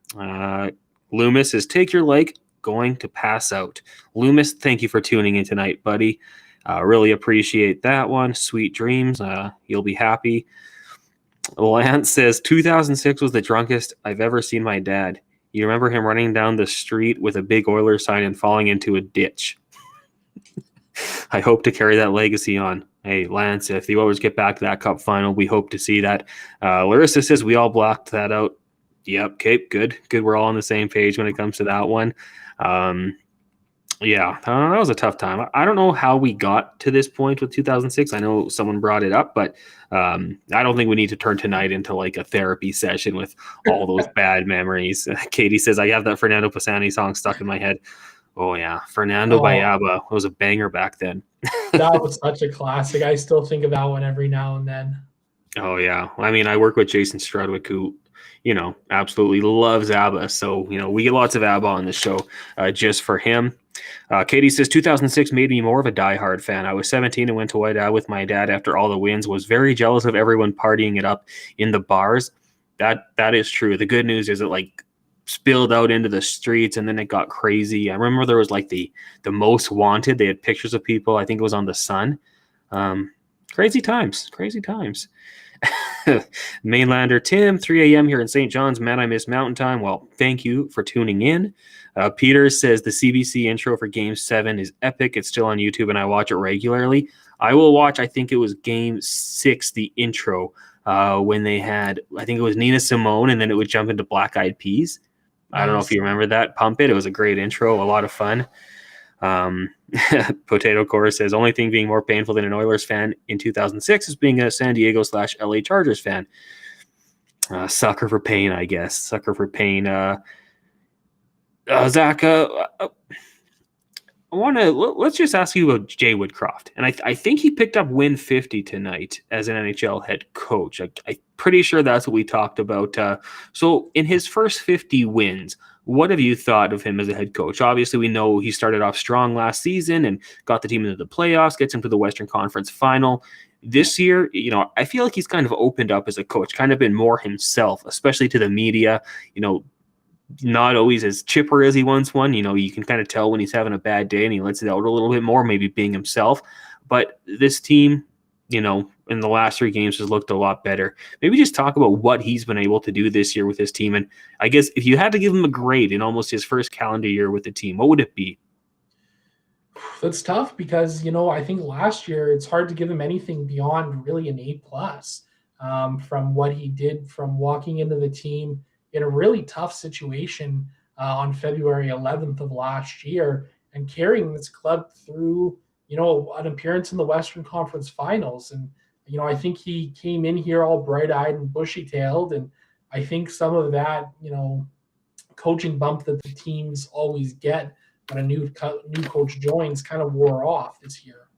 Loomis is, take your leg, going to pass out. Loomis, thank you for tuning in tonight, buddy. Really appreciate that one. Sweet dreams. You'll be happy. Lance says 2006 was the drunkest I've ever seen my dad. You remember him running down the street with a big Oilers sign and falling into a ditch. I hope to carry that legacy on. Hey, Lance, if the Oilers get back to that cup final, we hope to see that. Larissa says we all blocked that out. Yep, okay, good. We're all on the same page when it comes to that one. Yeah, that was a tough time. I don't know how we got to this point with 2006. I know someone brought it up, but I don't think we need to turn tonight into like a therapy session with all those bad memories. Katie says, I have that Fernando Pisani song stuck in my head. Oh, yeah. Fernando by ABBA was a banger back then. That was such a classic. I still think of that one every now and then. Oh, yeah. I mean, I work with Jason Strudwick, who, absolutely loves ABBA. So, we get lots of ABBA on the show just for him. Katie says 2006 made me more of a diehard fan. I was 17 and went to Whiteout with my dad after all the wins. Was very jealous of everyone partying it up in the bars. That is true. The good news is it spilled out into the streets, and then it got crazy. I remember there was the most wanted. They had pictures of people. I think it was on the Sun. Crazy times. Mainlander Tim, 3 a.m. here in St. John's. Man, I miss Mountain Time. Well, thank you for tuning in. Peter says the CBC intro for Game 7 is epic. It's still on YouTube, and I watch it regularly. I will watch, I think it was Game 6, the intro, when they had, I think it was Nina Simone, and then it would jump into Black Eyed Peas. I don't know if you remember that. Pump It. It was a great intro, a lot of fun. Potato Core says, only thing being more painful than an Oilers fan in 2006 is being a San Diego / LA Chargers fan. Sucker for pain, I guess. Sucker for pain. Zach, let's just ask you about Jay Woodcroft. And I think he picked up win 50 tonight as an NHL head coach. I'm pretty sure that's what we talked about. So in his first 50 wins, what have you thought of him as a head coach? Obviously, we know he started off strong last season and got the team into the playoffs, gets him to the Western Conference final. This year, I feel like he's kind of opened up as a coach, kind of been more himself, especially to the media. not always as chipper as he once was. You can kind of tell when he's having a bad day and he lets it out a little bit more, maybe being himself. But this team, in the last 3 games has looked a lot better. Maybe just talk about what he's been able to do this year with his team. And I guess if you had to give him a grade in almost his first calendar year with the team, what would it be? That's tough because I think last year it's hard to give him anything beyond really an A+, from what he did from walking into the team in a really tough situation on February 11th of last year and carrying this club through an appearance in the Western Conference Finals. And I think he came in here all bright-eyed and bushy-tailed, and I think some of that coaching bump that the teams always get when a new coach joins kind of wore off this year.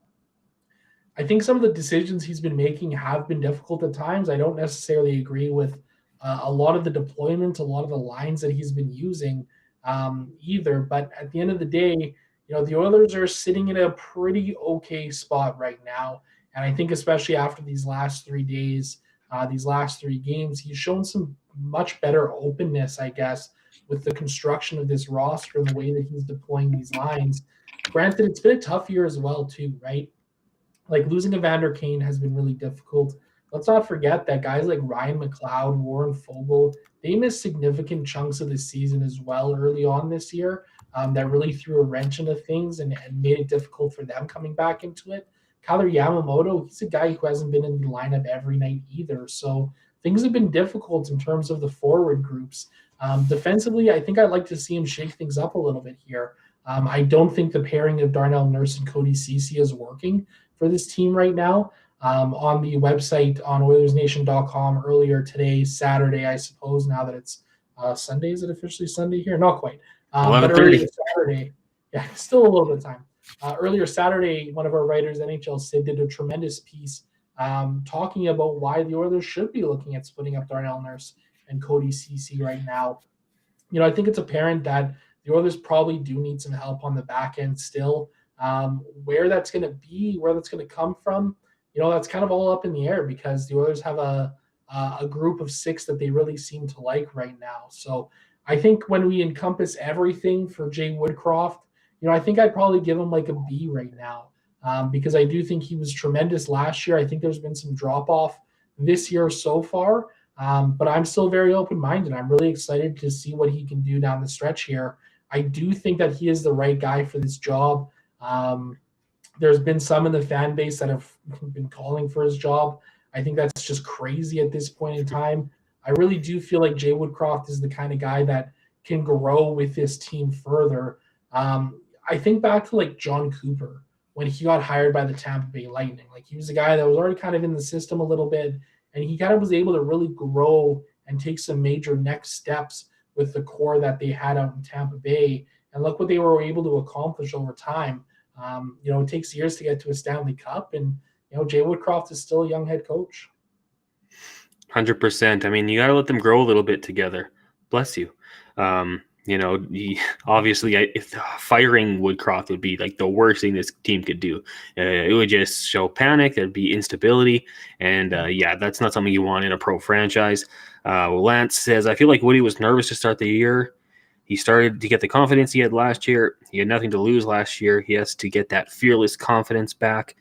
I think some of the decisions he's been making have been difficult at times. I don't necessarily agree with a lot of the deployment, a lot of the lines that he's been using either. But at the end of the day, the Oilers are sitting in a pretty okay spot right now. And I think especially after these last 3 days, these last 3 games, he's shown some much better openness, I guess, with the construction of this roster and the way that he's deploying these lines. Granted, it's been a tough year as well, too, right? Like losing Evander Kane has been really difficult. Let's not forget that guys like Ryan McLeod, Warren Fogle, they missed significant chunks of the season as well early on this year. That really threw a wrench into things and made it difficult for them coming back into it. Kyler Yamamoto, he's a guy who hasn't been in the lineup every night either. So things have been difficult in terms of the forward groups. Defensively, I think I'd like to see him shake things up a little bit here. I don't think the pairing of Darnell Nurse and Cody Ceci is working for this team right now. On the website on Oilersnation.com earlier today, Saturday, I suppose, now that it's Sunday. Is it officially Sunday here? Not quite. But earlier Saturday, yeah, still a little bit of time. Earlier Saturday, one of our writers, NHL Sid, did a tremendous piece talking about why the Oilers should be looking at splitting up Darnell Nurse and Cody Ceci right now. I think it's apparent that the Oilers probably do need some help on the back end still. Where that's going to be, where that's going to come from, that's kind of all up in the air because the Oilers have a group of 6 that they really seem to like right now. So I think when we encompass everything for Jay Woodcroft, I think I'd probably give him like a B right now because I do think he was tremendous last year. I think there's been some drop off this year so far, but I'm still very open-minded. I'm really excited to see what he can do down the stretch here. I do think that he is the right guy for this job. There's been some in the fan base that have been calling for his job. I think that's just crazy at this point in time. I really do feel like Jay Woodcroft is the kind of guy that can grow with this team further. I think back to like John Cooper when he got hired by the Tampa Bay Lightning. Like he was a guy that was already kind of in the system a little bit, and he kind of was able to really grow and take some major next steps with the core that they had out in Tampa Bay. And look what they were able to accomplish over time. It takes years to get to a Stanley Cup, and Jay Woodcroft is still a young head coach. 100%. I mean, you got to let them grow a little bit together. Bless you. Obviously, if firing Woodcroft would be like the worst thing this team could do. It would just show panic. There'd be instability. And that's not something you want in a pro franchise. Lance says, I feel like Woody was nervous to start the year. He started to get the confidence he had last year. He had nothing to lose last year. He has to get that fearless confidence back.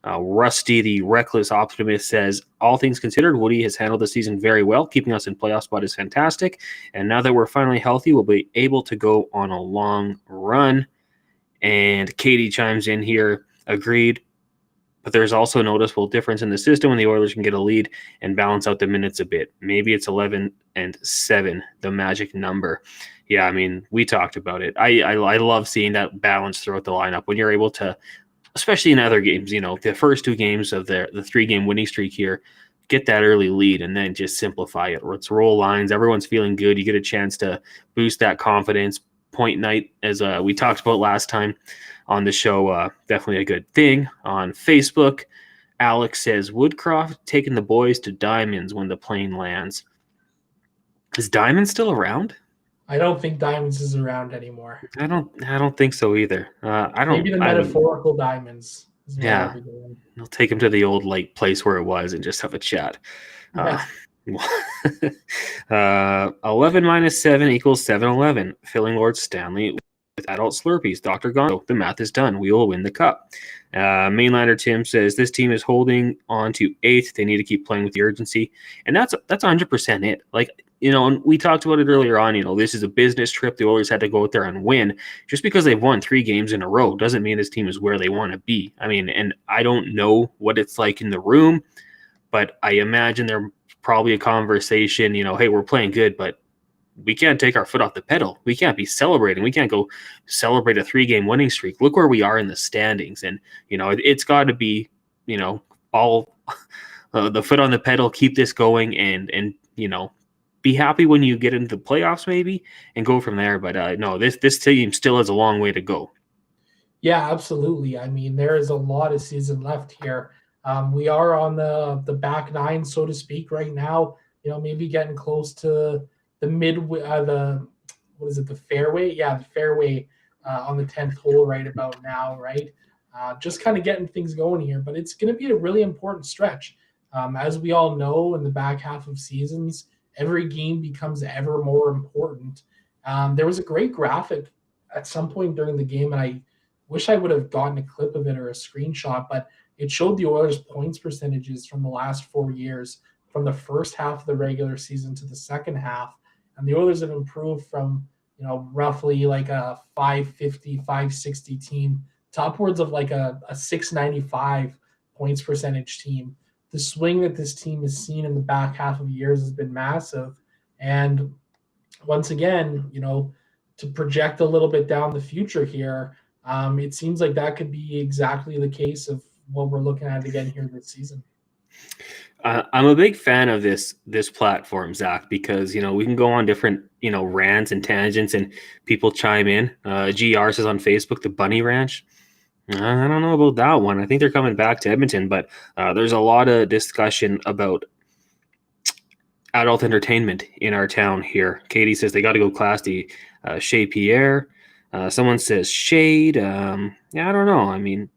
Rusty, the reckless optimist, says, all things considered, Woody has handled the season very well. Keeping us in playoff spot is fantastic. And now that we're finally healthy, we'll be able to go on a long run. And Katie chimes in here, agreed. But there's also a noticeable difference in the system when the Oilers can get a lead and balance out the minutes a bit. Maybe it's 11-7, the magic number. Yeah, I mean, we talked about it. I love seeing that balance throughout the lineup when you're able to, especially in other games, the first 2 games of the 3-game winning streak here, get that early lead and then just simplify it. Let's roll lines. Everyone's feeling good. You get a chance to boost that confidence. Point night, as we talked about last time on the show, definitely a good thing. On Facebook, Alex says, Woodcroft taking the boys to Diamonds when the plane lands. Is Diamond still around? I don't think Diamonds is around anymore. I don't think so either. Maybe the metaphorical Diamonds. Yeah, I'll take him to the old place where it was and just have a chat. Yeah. 11 minus 7 equals 711. Filling Lord Stanley with adult Slurpees. Dr. Gonzo, the math is done. We will win the cup. Mainlander Tim says this team is holding on to 8th. They need to keep playing with the urgency. And that's 100% it. Like, and we talked about it earlier on, this is a business trip. The Oilers had to go out there and win. Just because they've won 3 games in a row doesn't mean this team is where they want to be. I mean, and I don't know what it's like in the room, but I imagine there's probably a conversation, hey, we're playing good, but we can't take our foot off the pedal. We can't be celebrating. We can't go celebrate a 3-game winning streak. Look where we are in the standings. And, it's got to be, all the foot on the pedal, keep this going and be happy when you get into the playoffs maybe and go from there. But no, this team still has a long way to go. Yeah, absolutely. I mean, there is a lot of season left here. We are on the back nine, so to speak, right now. Maybe getting close to the the fairway? Yeah, the fairway on the 10th hole right about now, right? Just kind of getting things going here, but it's going to be a really important stretch. As we all know, in the back half of seasons, every game becomes ever more important. There was a great graphic at some point during the game, and I wish I would have gotten a clip of it or a screenshot, but it showed the Oilers' points percentages from the last 4 years, from the first half of the regular season to the second half. And the Oilers have improved from, roughly like a 550, 560 team to upwards of like a 695 points percentage team. The swing that this team has seen in the back half of years has been massive. And once again, to project a little bit down the future here, it seems like that could be exactly the case of what we're looking at again here this season. I'm a big fan of this platform, Zach, because we can go on different rants and tangents, and people chime in. GR says on Facebook, the Bunny Ranch. I don't know about that one. I think they're coming back to Edmonton, but there's a lot of discussion about adult entertainment in our town here. Katie says they got to go classy. Chez Pierre. Someone says Shade. Yeah, I don't know. I mean,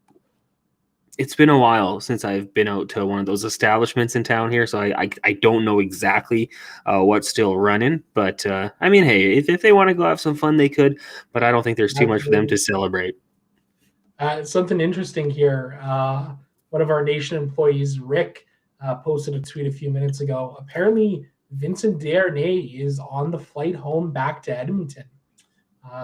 it's been a while since I've been out to one of those establishments in town here, so I don't know exactly what's still running. But I mean, hey, if they want to go have some fun, they could. But I don't think there's too much for them to celebrate. Something interesting here. One of our nation employees, Rick, posted a tweet a few minutes ago. Apparently, Vincent Desharnais is on the flight home back to Edmonton.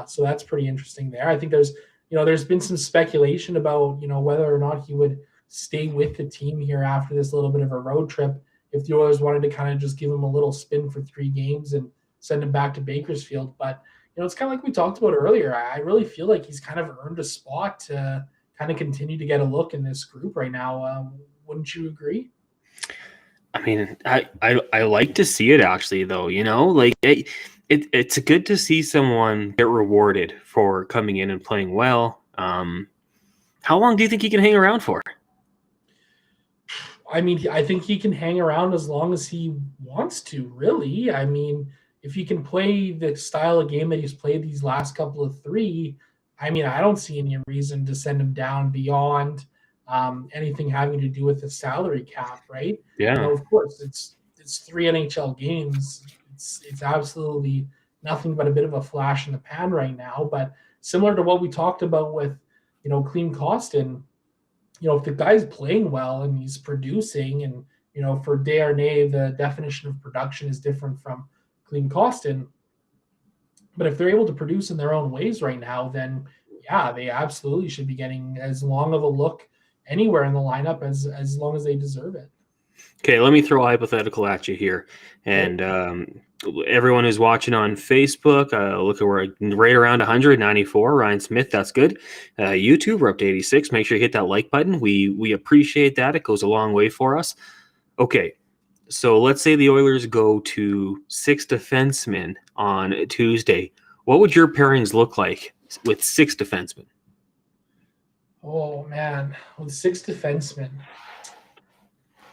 So that's pretty interesting there. I think there's been some speculation about, whether or not he would stay with the team here after this little bit of a road trip. If the Oilers wanted to kind of just give him a little spin for 3 games and send him back to Bakersfield. But, it's kind of like we talked about earlier. I really feel like he's kind of earned a spot to kind of continue to get a look in this group right now. Wouldn't you agree? I mean, I like to see it actually, though, like it's good to see someone get rewarded for coming in and playing well. How long do you think he can hang around for? I mean, I think he can hang around as long as he wants to, really. I mean, if he can play the style of game that he's played these last couple of 3, I mean, I don't see any reason to send him down beyond anything having to do with the salary cap, right? Yeah. Of course, it's 3 NHL games. It's absolutely nothing but a bit of a flash in the pan right now. But similar to what we talked about with, Klim Kostin, if the guy's playing well and he's producing, and for Desharnais, the definition of production is different from Klim Kostin. But if they're able to produce in their own ways right now, then yeah, they absolutely should be getting as long of a look anywhere in the lineup as long as they deserve it. Okay, let me throw a hypothetical at you here. And everyone who's watching on Facebook, look, we're right around 194. Ryan Smith, that's good. YouTube, we're up to 86. Make sure you hit that like button. We appreciate that. It goes a long way for us. Okay, so let's say the Oilers go to 6 defensemen on Tuesday. What would your pairings look like with 6 defensemen? Oh man, with 6 defensemen.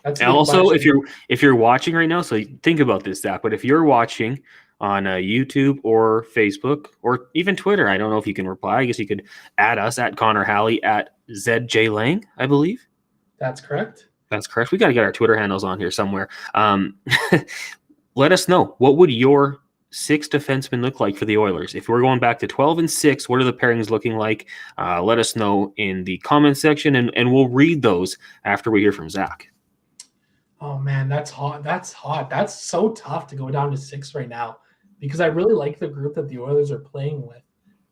That's also, if you're watching right now, so think about this, Zach. But if you're watching on YouTube or Facebook or even Twitter, I don't know if you can reply. I guess you could add us at Connor Halley at ZJ Lang, I believe. That's correct. That's correct. We got to get our Twitter handles on here somewhere. Let us know, what would your 6 defensemen look like for the Oilers? If we're going back to 12 and 6, what are the pairings looking like? Let us know in the comment section, and we'll read those after we hear from Zach. Oh man, that's hot. That's hot. That's so tough to go down to 6 right now because I really like the group that the Oilers are playing with.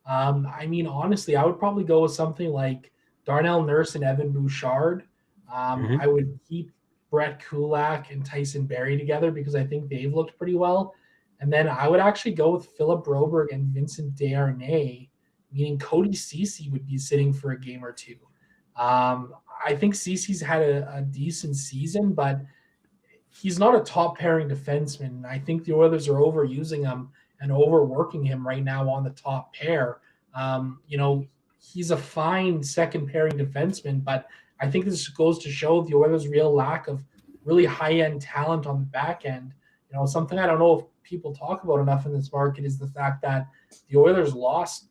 I mean, honestly, I would probably go with something like Darnell Nurse and Evan Bouchard. Mm-hmm. I would keep Brett Kulak and Tyson Berry together because I think they've looked pretty well. And then I would actually go with Philip Broberg and Vincent Desharnais, meaning Cody Ceci would be sitting for a game or two. I think Ceci's had a decent season, but he's not a top pairing defenseman. I think the Oilers are overusing him and overworking him right now on the top pair. He's a fine second pairing defenseman, but I think this goes to show the Oilers' real lack of really high end talent on the back end. Something I don't know if people talk about enough in this market is the fact that the Oilers lost,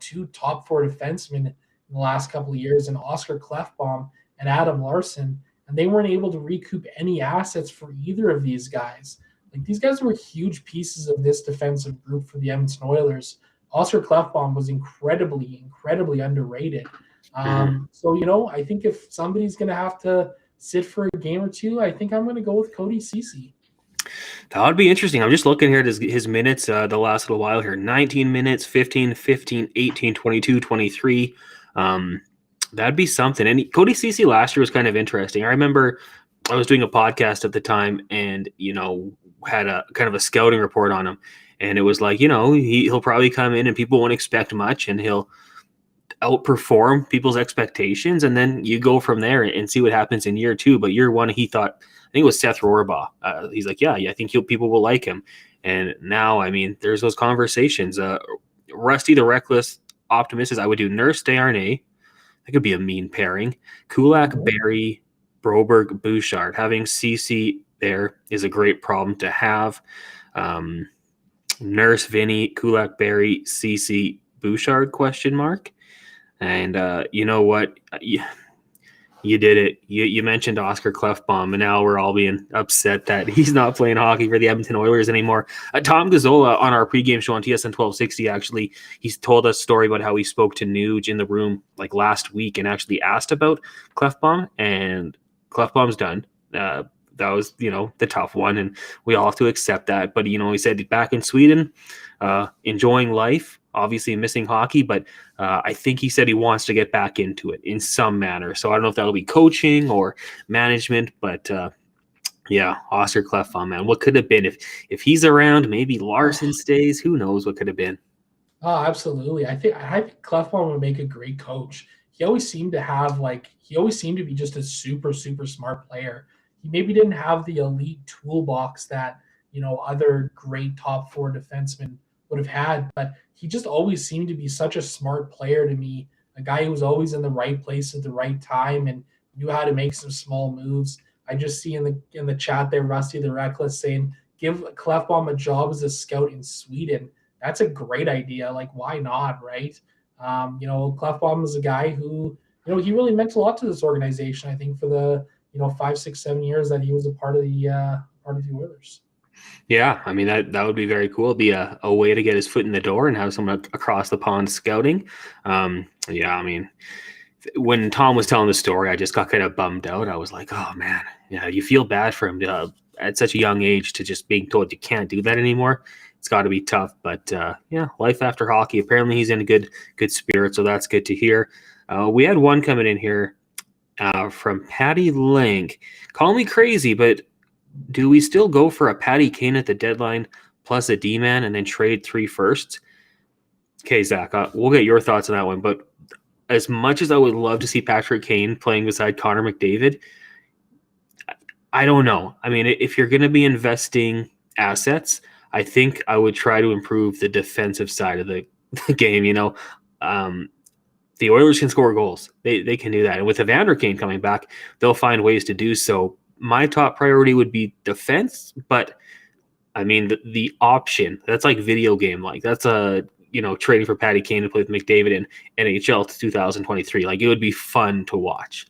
2 top 4 defensemen in the last couple of years, and Oscar Klefbom and Adam Larson, and they weren't able to recoup any assets for either of these guys. Like, these guys were huge pieces of this defensive group for the Edmonton Oilers. Oscar Klefbom was incredibly, incredibly underrated. So, I think if somebody's going to have to sit for a game or two, I think I'm going to go with Cody Ceci. That would be interesting. I'm just looking here at his minutes the last little while here. 19 minutes, 15, 15, 18, 22, 23. That'd be something. And Cody Ceci last year was kind of interesting. I remember I was doing a podcast at the time and, had a kind of a scouting report on him. And it was like, he'll probably come in and people won't expect much and he'll outperform people's expectations. And then you go from there and see what happens in year 2. But year 1, he thought, I think it was Seth Rohrbaugh. He's like, yeah, I think people will like him. And now, I mean, there's those conversations. Rusty the Reckless Optimist says, I would do Nurse Desharnais. That could be a mean pairing. Kulak, Berry, Broberg, Bouchard. Having CC there is a great problem to have. Nurse, Vinny, Kulak, Berry, CC, Bouchard, ? And you know what? You did it. You mentioned Oscar Klefbom, and now we're all being upset that he's not playing hockey for the Edmonton Oilers anymore. Tom Gazzola on our pregame show on TSN 1260, actually, he's told us a story about how he spoke to Nuge in the room like last week and actually asked about Klefbom, and Klefbom's done. That was, the tough one, and we all have to accept that. But, he said back in Sweden, enjoying life, obviously missing hockey, but I think he said he wants to get back into it in some manner. So I don't know if that'll be coaching or management, but yeah, Oscar Klefbom, man, what could have been if he's around? Maybe Larson stays. Who knows what could have been? Oh, absolutely. I think Klefbom would make a great coach. He always seemed to be just a super, super smart player. He maybe didn't have the elite toolbox that, other great top 4 defensemen would have had, but he just always seemed to be such a smart player to me, a guy who was always in the right place at the right time and knew how to make some small moves. I just see in the chat there, Rusty the Reckless saying, give Klefbom a job as a scout in Sweden. That's a great idea. Like, why not, right? Klefbom is a guy who, he really meant a lot to this organization, I think, for the, 5, 6, 7 years that he was a part of the Oilers. Yeah, I mean, that would be very cool. It'd be a way to get his foot in the door and have someone across the pond scouting. Yeah, I mean, when Tom was telling the story, I just got kind of bummed out. I was like, oh, man, yeah, you feel bad for him at such a young age to just being told you can't do that anymore. It's got to be tough. But, yeah, life after hockey. Apparently he's in a good spirit, so that's good to hear. We had one coming in here from Patty Link. Call me crazy, but do we still go for a Patty Kane at the deadline plus a D-man and then trade 3 firsts? Okay, Zach, we'll get your thoughts on that one. But as much as I would love to see Patrick Kane playing beside Connor McDavid, I don't know. I mean, if you're going to be investing assets, I think I would try to improve the defensive side of the game. The Oilers can score goals. They can do that. And with Evander Kane coming back, they'll find ways to do so. My top priority would be defense, but I mean, the option, that's like video game. Like that's trading for Patty Kane to play with McDavid in NHL 2023. Like it would be fun to watch.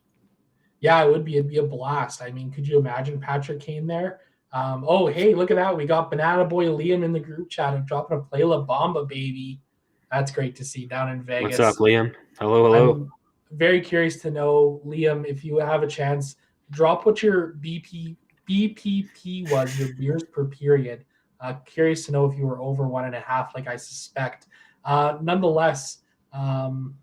Yeah, it would be. It'd be a blast. I mean, could you imagine Patrick Kane there? Oh, hey, look at that. We got Banana Boy Liam in the group chat of dropping a play La Bamba, baby. That's great to see down in What's up, Vegas. Liam? Hello, hello. I'm very curious to know, Liam, if you have a chance, drop what your BPP was, your beers per period. Curious to know if you were over 1.5, like I suspect. Nonetheless, um,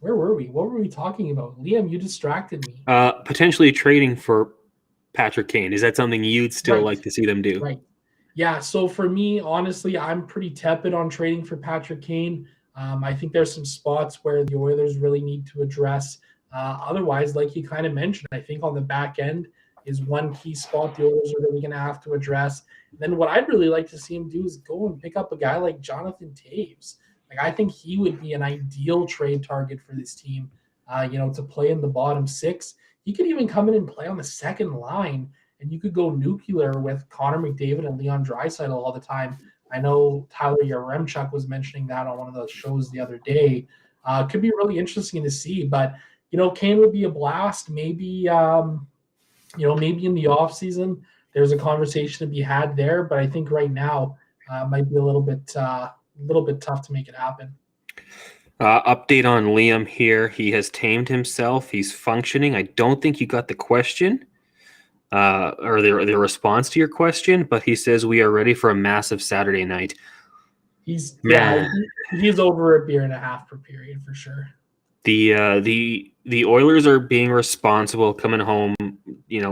where were we? What were we talking about? Liam, you distracted me. Potentially trading for Patrick Kane. Is that something you'd still Right, like to see them do? right. Yeah, so for me, honestly, I'm pretty tepid on trading for Patrick Kane. I think there's some spots where the Oilers really need to address. Otherwise, like you kind of mentioned, I think on the back end is one key spot the Oilers are really going to have to address. Then what I'd really like to see him do is go and pick up a guy like Jonathan Taves. Like I think he would be an ideal trade target for this team. To play in the bottom six. He could even come in and play on the second line, and you could go nuclear with Connor McDavid and Leon Draisaitl all the time. I know Tyler Yaremchuk was mentioning that on one of those shows the other day. Could be really interesting to see, but Kane would be a blast. Maybe maybe in the off season there's a conversation to be had there, but I think right now might be a little bit tough to make it happen. Update on Liam here. He has tamed himself. He's functioning. I don't think you got the question or the response to your question, but he says we are ready for a massive Saturday night. He's Man, he's over a beer and a half per period for sure. The Oilers are being responsible coming home,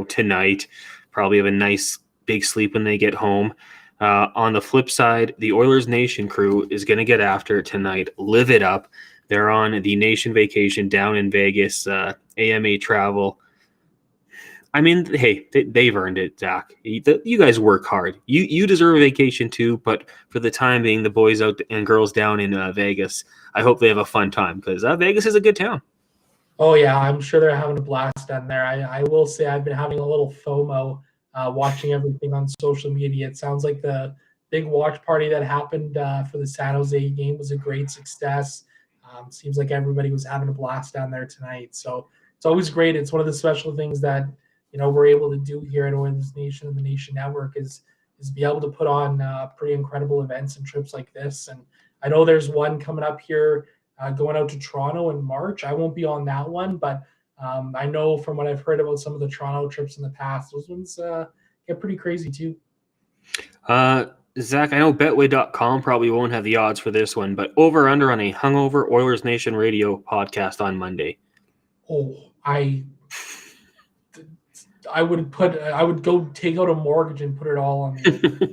tonight. Probably have a nice big sleep when they get home. On the flip side, the Oilers Nation crew is going to get after it tonight. Live it up. They're on the nation vacation down in Vegas, AMA travel. I mean, hey, they've earned it, Zach. You guys work hard. You deserve a vacation too, but for the time being, the boys out and girls down in Vegas, I hope they have a fun time because Vegas is a good town. Oh yeah, I'm sure they're having a blast down there. I will say I've been having a little FOMO watching everything on social media. It sounds like the big watch party that happened for the San Jose game was a great success. Seems like everybody was having a blast down there tonight. So it's always great. It's one of the special things that we're able to do here at Oilers Nation and the Nation Network is be able to put on pretty incredible events and trips like this. And I know there's one coming up here going out to Toronto in March. I won't be on that one, but I know from what I've heard about some of the Toronto trips in the past, those ones get pretty crazy too. Zach, I know Betway.com probably won't have the odds for this one, but over under on a hungover Oilers Nation radio podcast on Monday. Oh, I would go take out a mortgage and put it all on the over.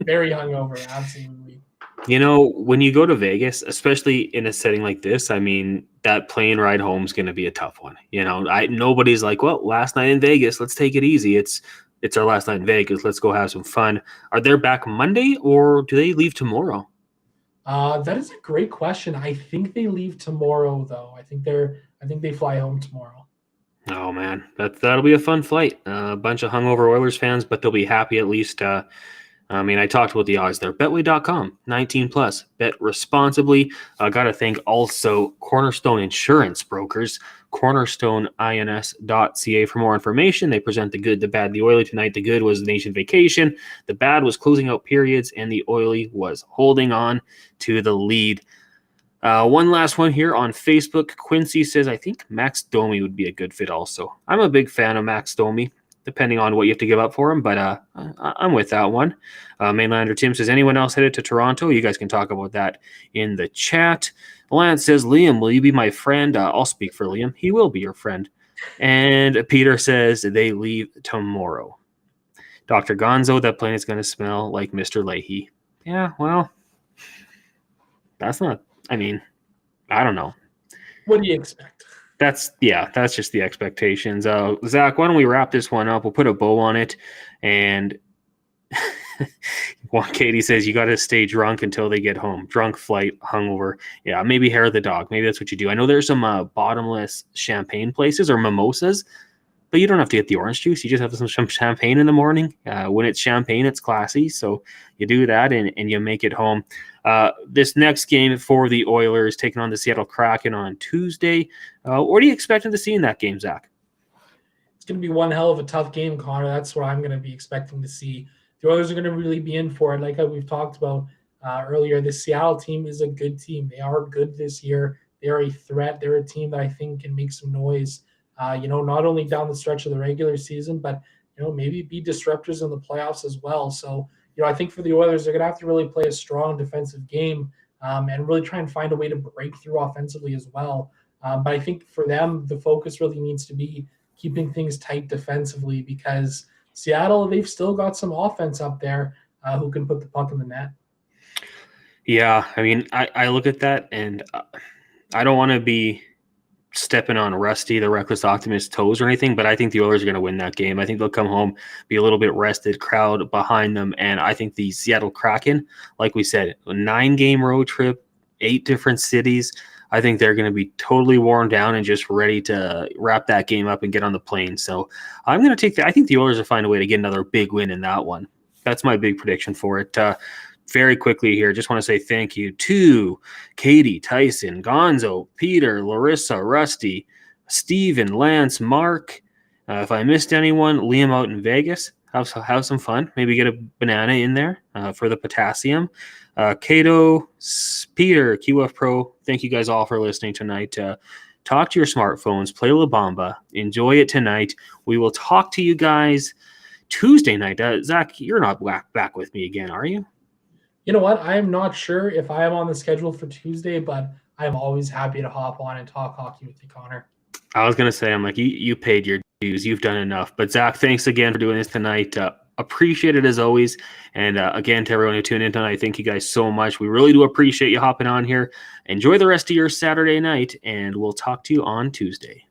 Very hungover, absolutely. When you go to Vegas, especially in a setting like this, I mean, that plane ride home is going to be a tough one. Nobody's like, well, last night in Vegas, let's take it easy. It's our last night in Vegas. Let's go have some fun. Are they back Monday or do they leave tomorrow? That is a great question. I think they leave tomorrow, though. I think they fly home tomorrow. Oh man, that'll be a fun flight. A bunch of hungover Oilers fans, but they'll be happy at least. I talked about the odds there. Betway.com, 19 plus. Bet responsibly. Got to thank also Cornerstone Insurance Brokers, cornerstoneins.ca for more information. They present the good, the bad, the oily. Tonight, the good was the nation vacation. The bad was closing out periods, and the oily was holding on to the lead. One last one here on Facebook. Quincy says, I think Max Domi would be a good fit also. I'm a big fan of Max Domi, depending on what you have to give up for him, but I'm with that one. Mainlander Tim says, anyone else headed to Toronto? You guys can talk about that in the chat. Lance says, Liam, will you be my friend? I'll speak for Liam. He will be your friend. And Peter says, they leave tomorrow. Dr. Gonzo, that plane is going to smell like Mr. Leahy. Yeah, well, that's not, I don't know. What do you expect? That's just the expectations. Zach, why don't we wrap this one up? We'll put a bow on it. And Katie says you got to stay drunk until they get home. Drunk, flight, hungover. Yeah, maybe hair of the dog. Maybe that's what you do. I know there's some bottomless champagne places or mimosas, but you don't have to get the orange juice. You just have some champagne in the morning. When it's champagne, it's classy. So you do that and you make it home. This next game for the Oilers taking on the Seattle Kraken on Tuesday. What are you expecting to see in that game, Zach? going to be one hell of a tough game, Connor. That's what I'm going to be expecting to see. The Oilers are going to really be in for it. Like we've talked about earlier, the Seattle team is a good team. They are good this year. They're a threat. They're a team that I think can make some noise, not only down the stretch of the regular season, but, maybe be disruptors in the playoffs as well. So, I think for the Oilers, they're going to have to really play a strong defensive game and really try and find a way to break through offensively as well. But I think for them, the focus really needs to be keeping things tight defensively, because Seattle, they've still got some offense up there who can put the puck in the net. Yeah, I mean, I look at that, and I don't want to be stepping on Rusty, the reckless optimist, toes or anything, but I think the Oilers are going to win that game. I think they'll come home, be a little bit rested, crowd behind them, and I think the Seattle Kraken, like we said, a 9-game road trip, 8 different cities, I think they're going to be totally worn down and just ready to wrap that game up and get on the plane. So I'm going to take I think the Oilers will find a way to get another big win in that one. That's my big prediction for it. Very quickly here, just want to say thank you to Katie, Tyson, Gonzo, Peter, Larissa, Rusty, Steven, Lance, Mark. If I missed anyone, Liam out in Vegas. Have some fun. Maybe get a banana in there for the potassium. Cato, Peter, QF Pro, thank you guys all for listening tonight. Talk to your smartphones, play La Bamba, enjoy it tonight. We will talk to you guys Tuesday night. Zach, you're not back with me again, are you? You know what? I am not sure if I am on the schedule for Tuesday, but I'm always happy to hop on and talk hockey with you, Connor. I was going to say, I'm like, you paid your dues. You've done enough. But Zach, thanks again for doing this tonight. Appreciate it as always. And again, to everyone who tuned in tonight, thank you guys so much. We really do appreciate you hopping on here. Enjoy the rest of your Saturday night, and we'll talk to you on Tuesday.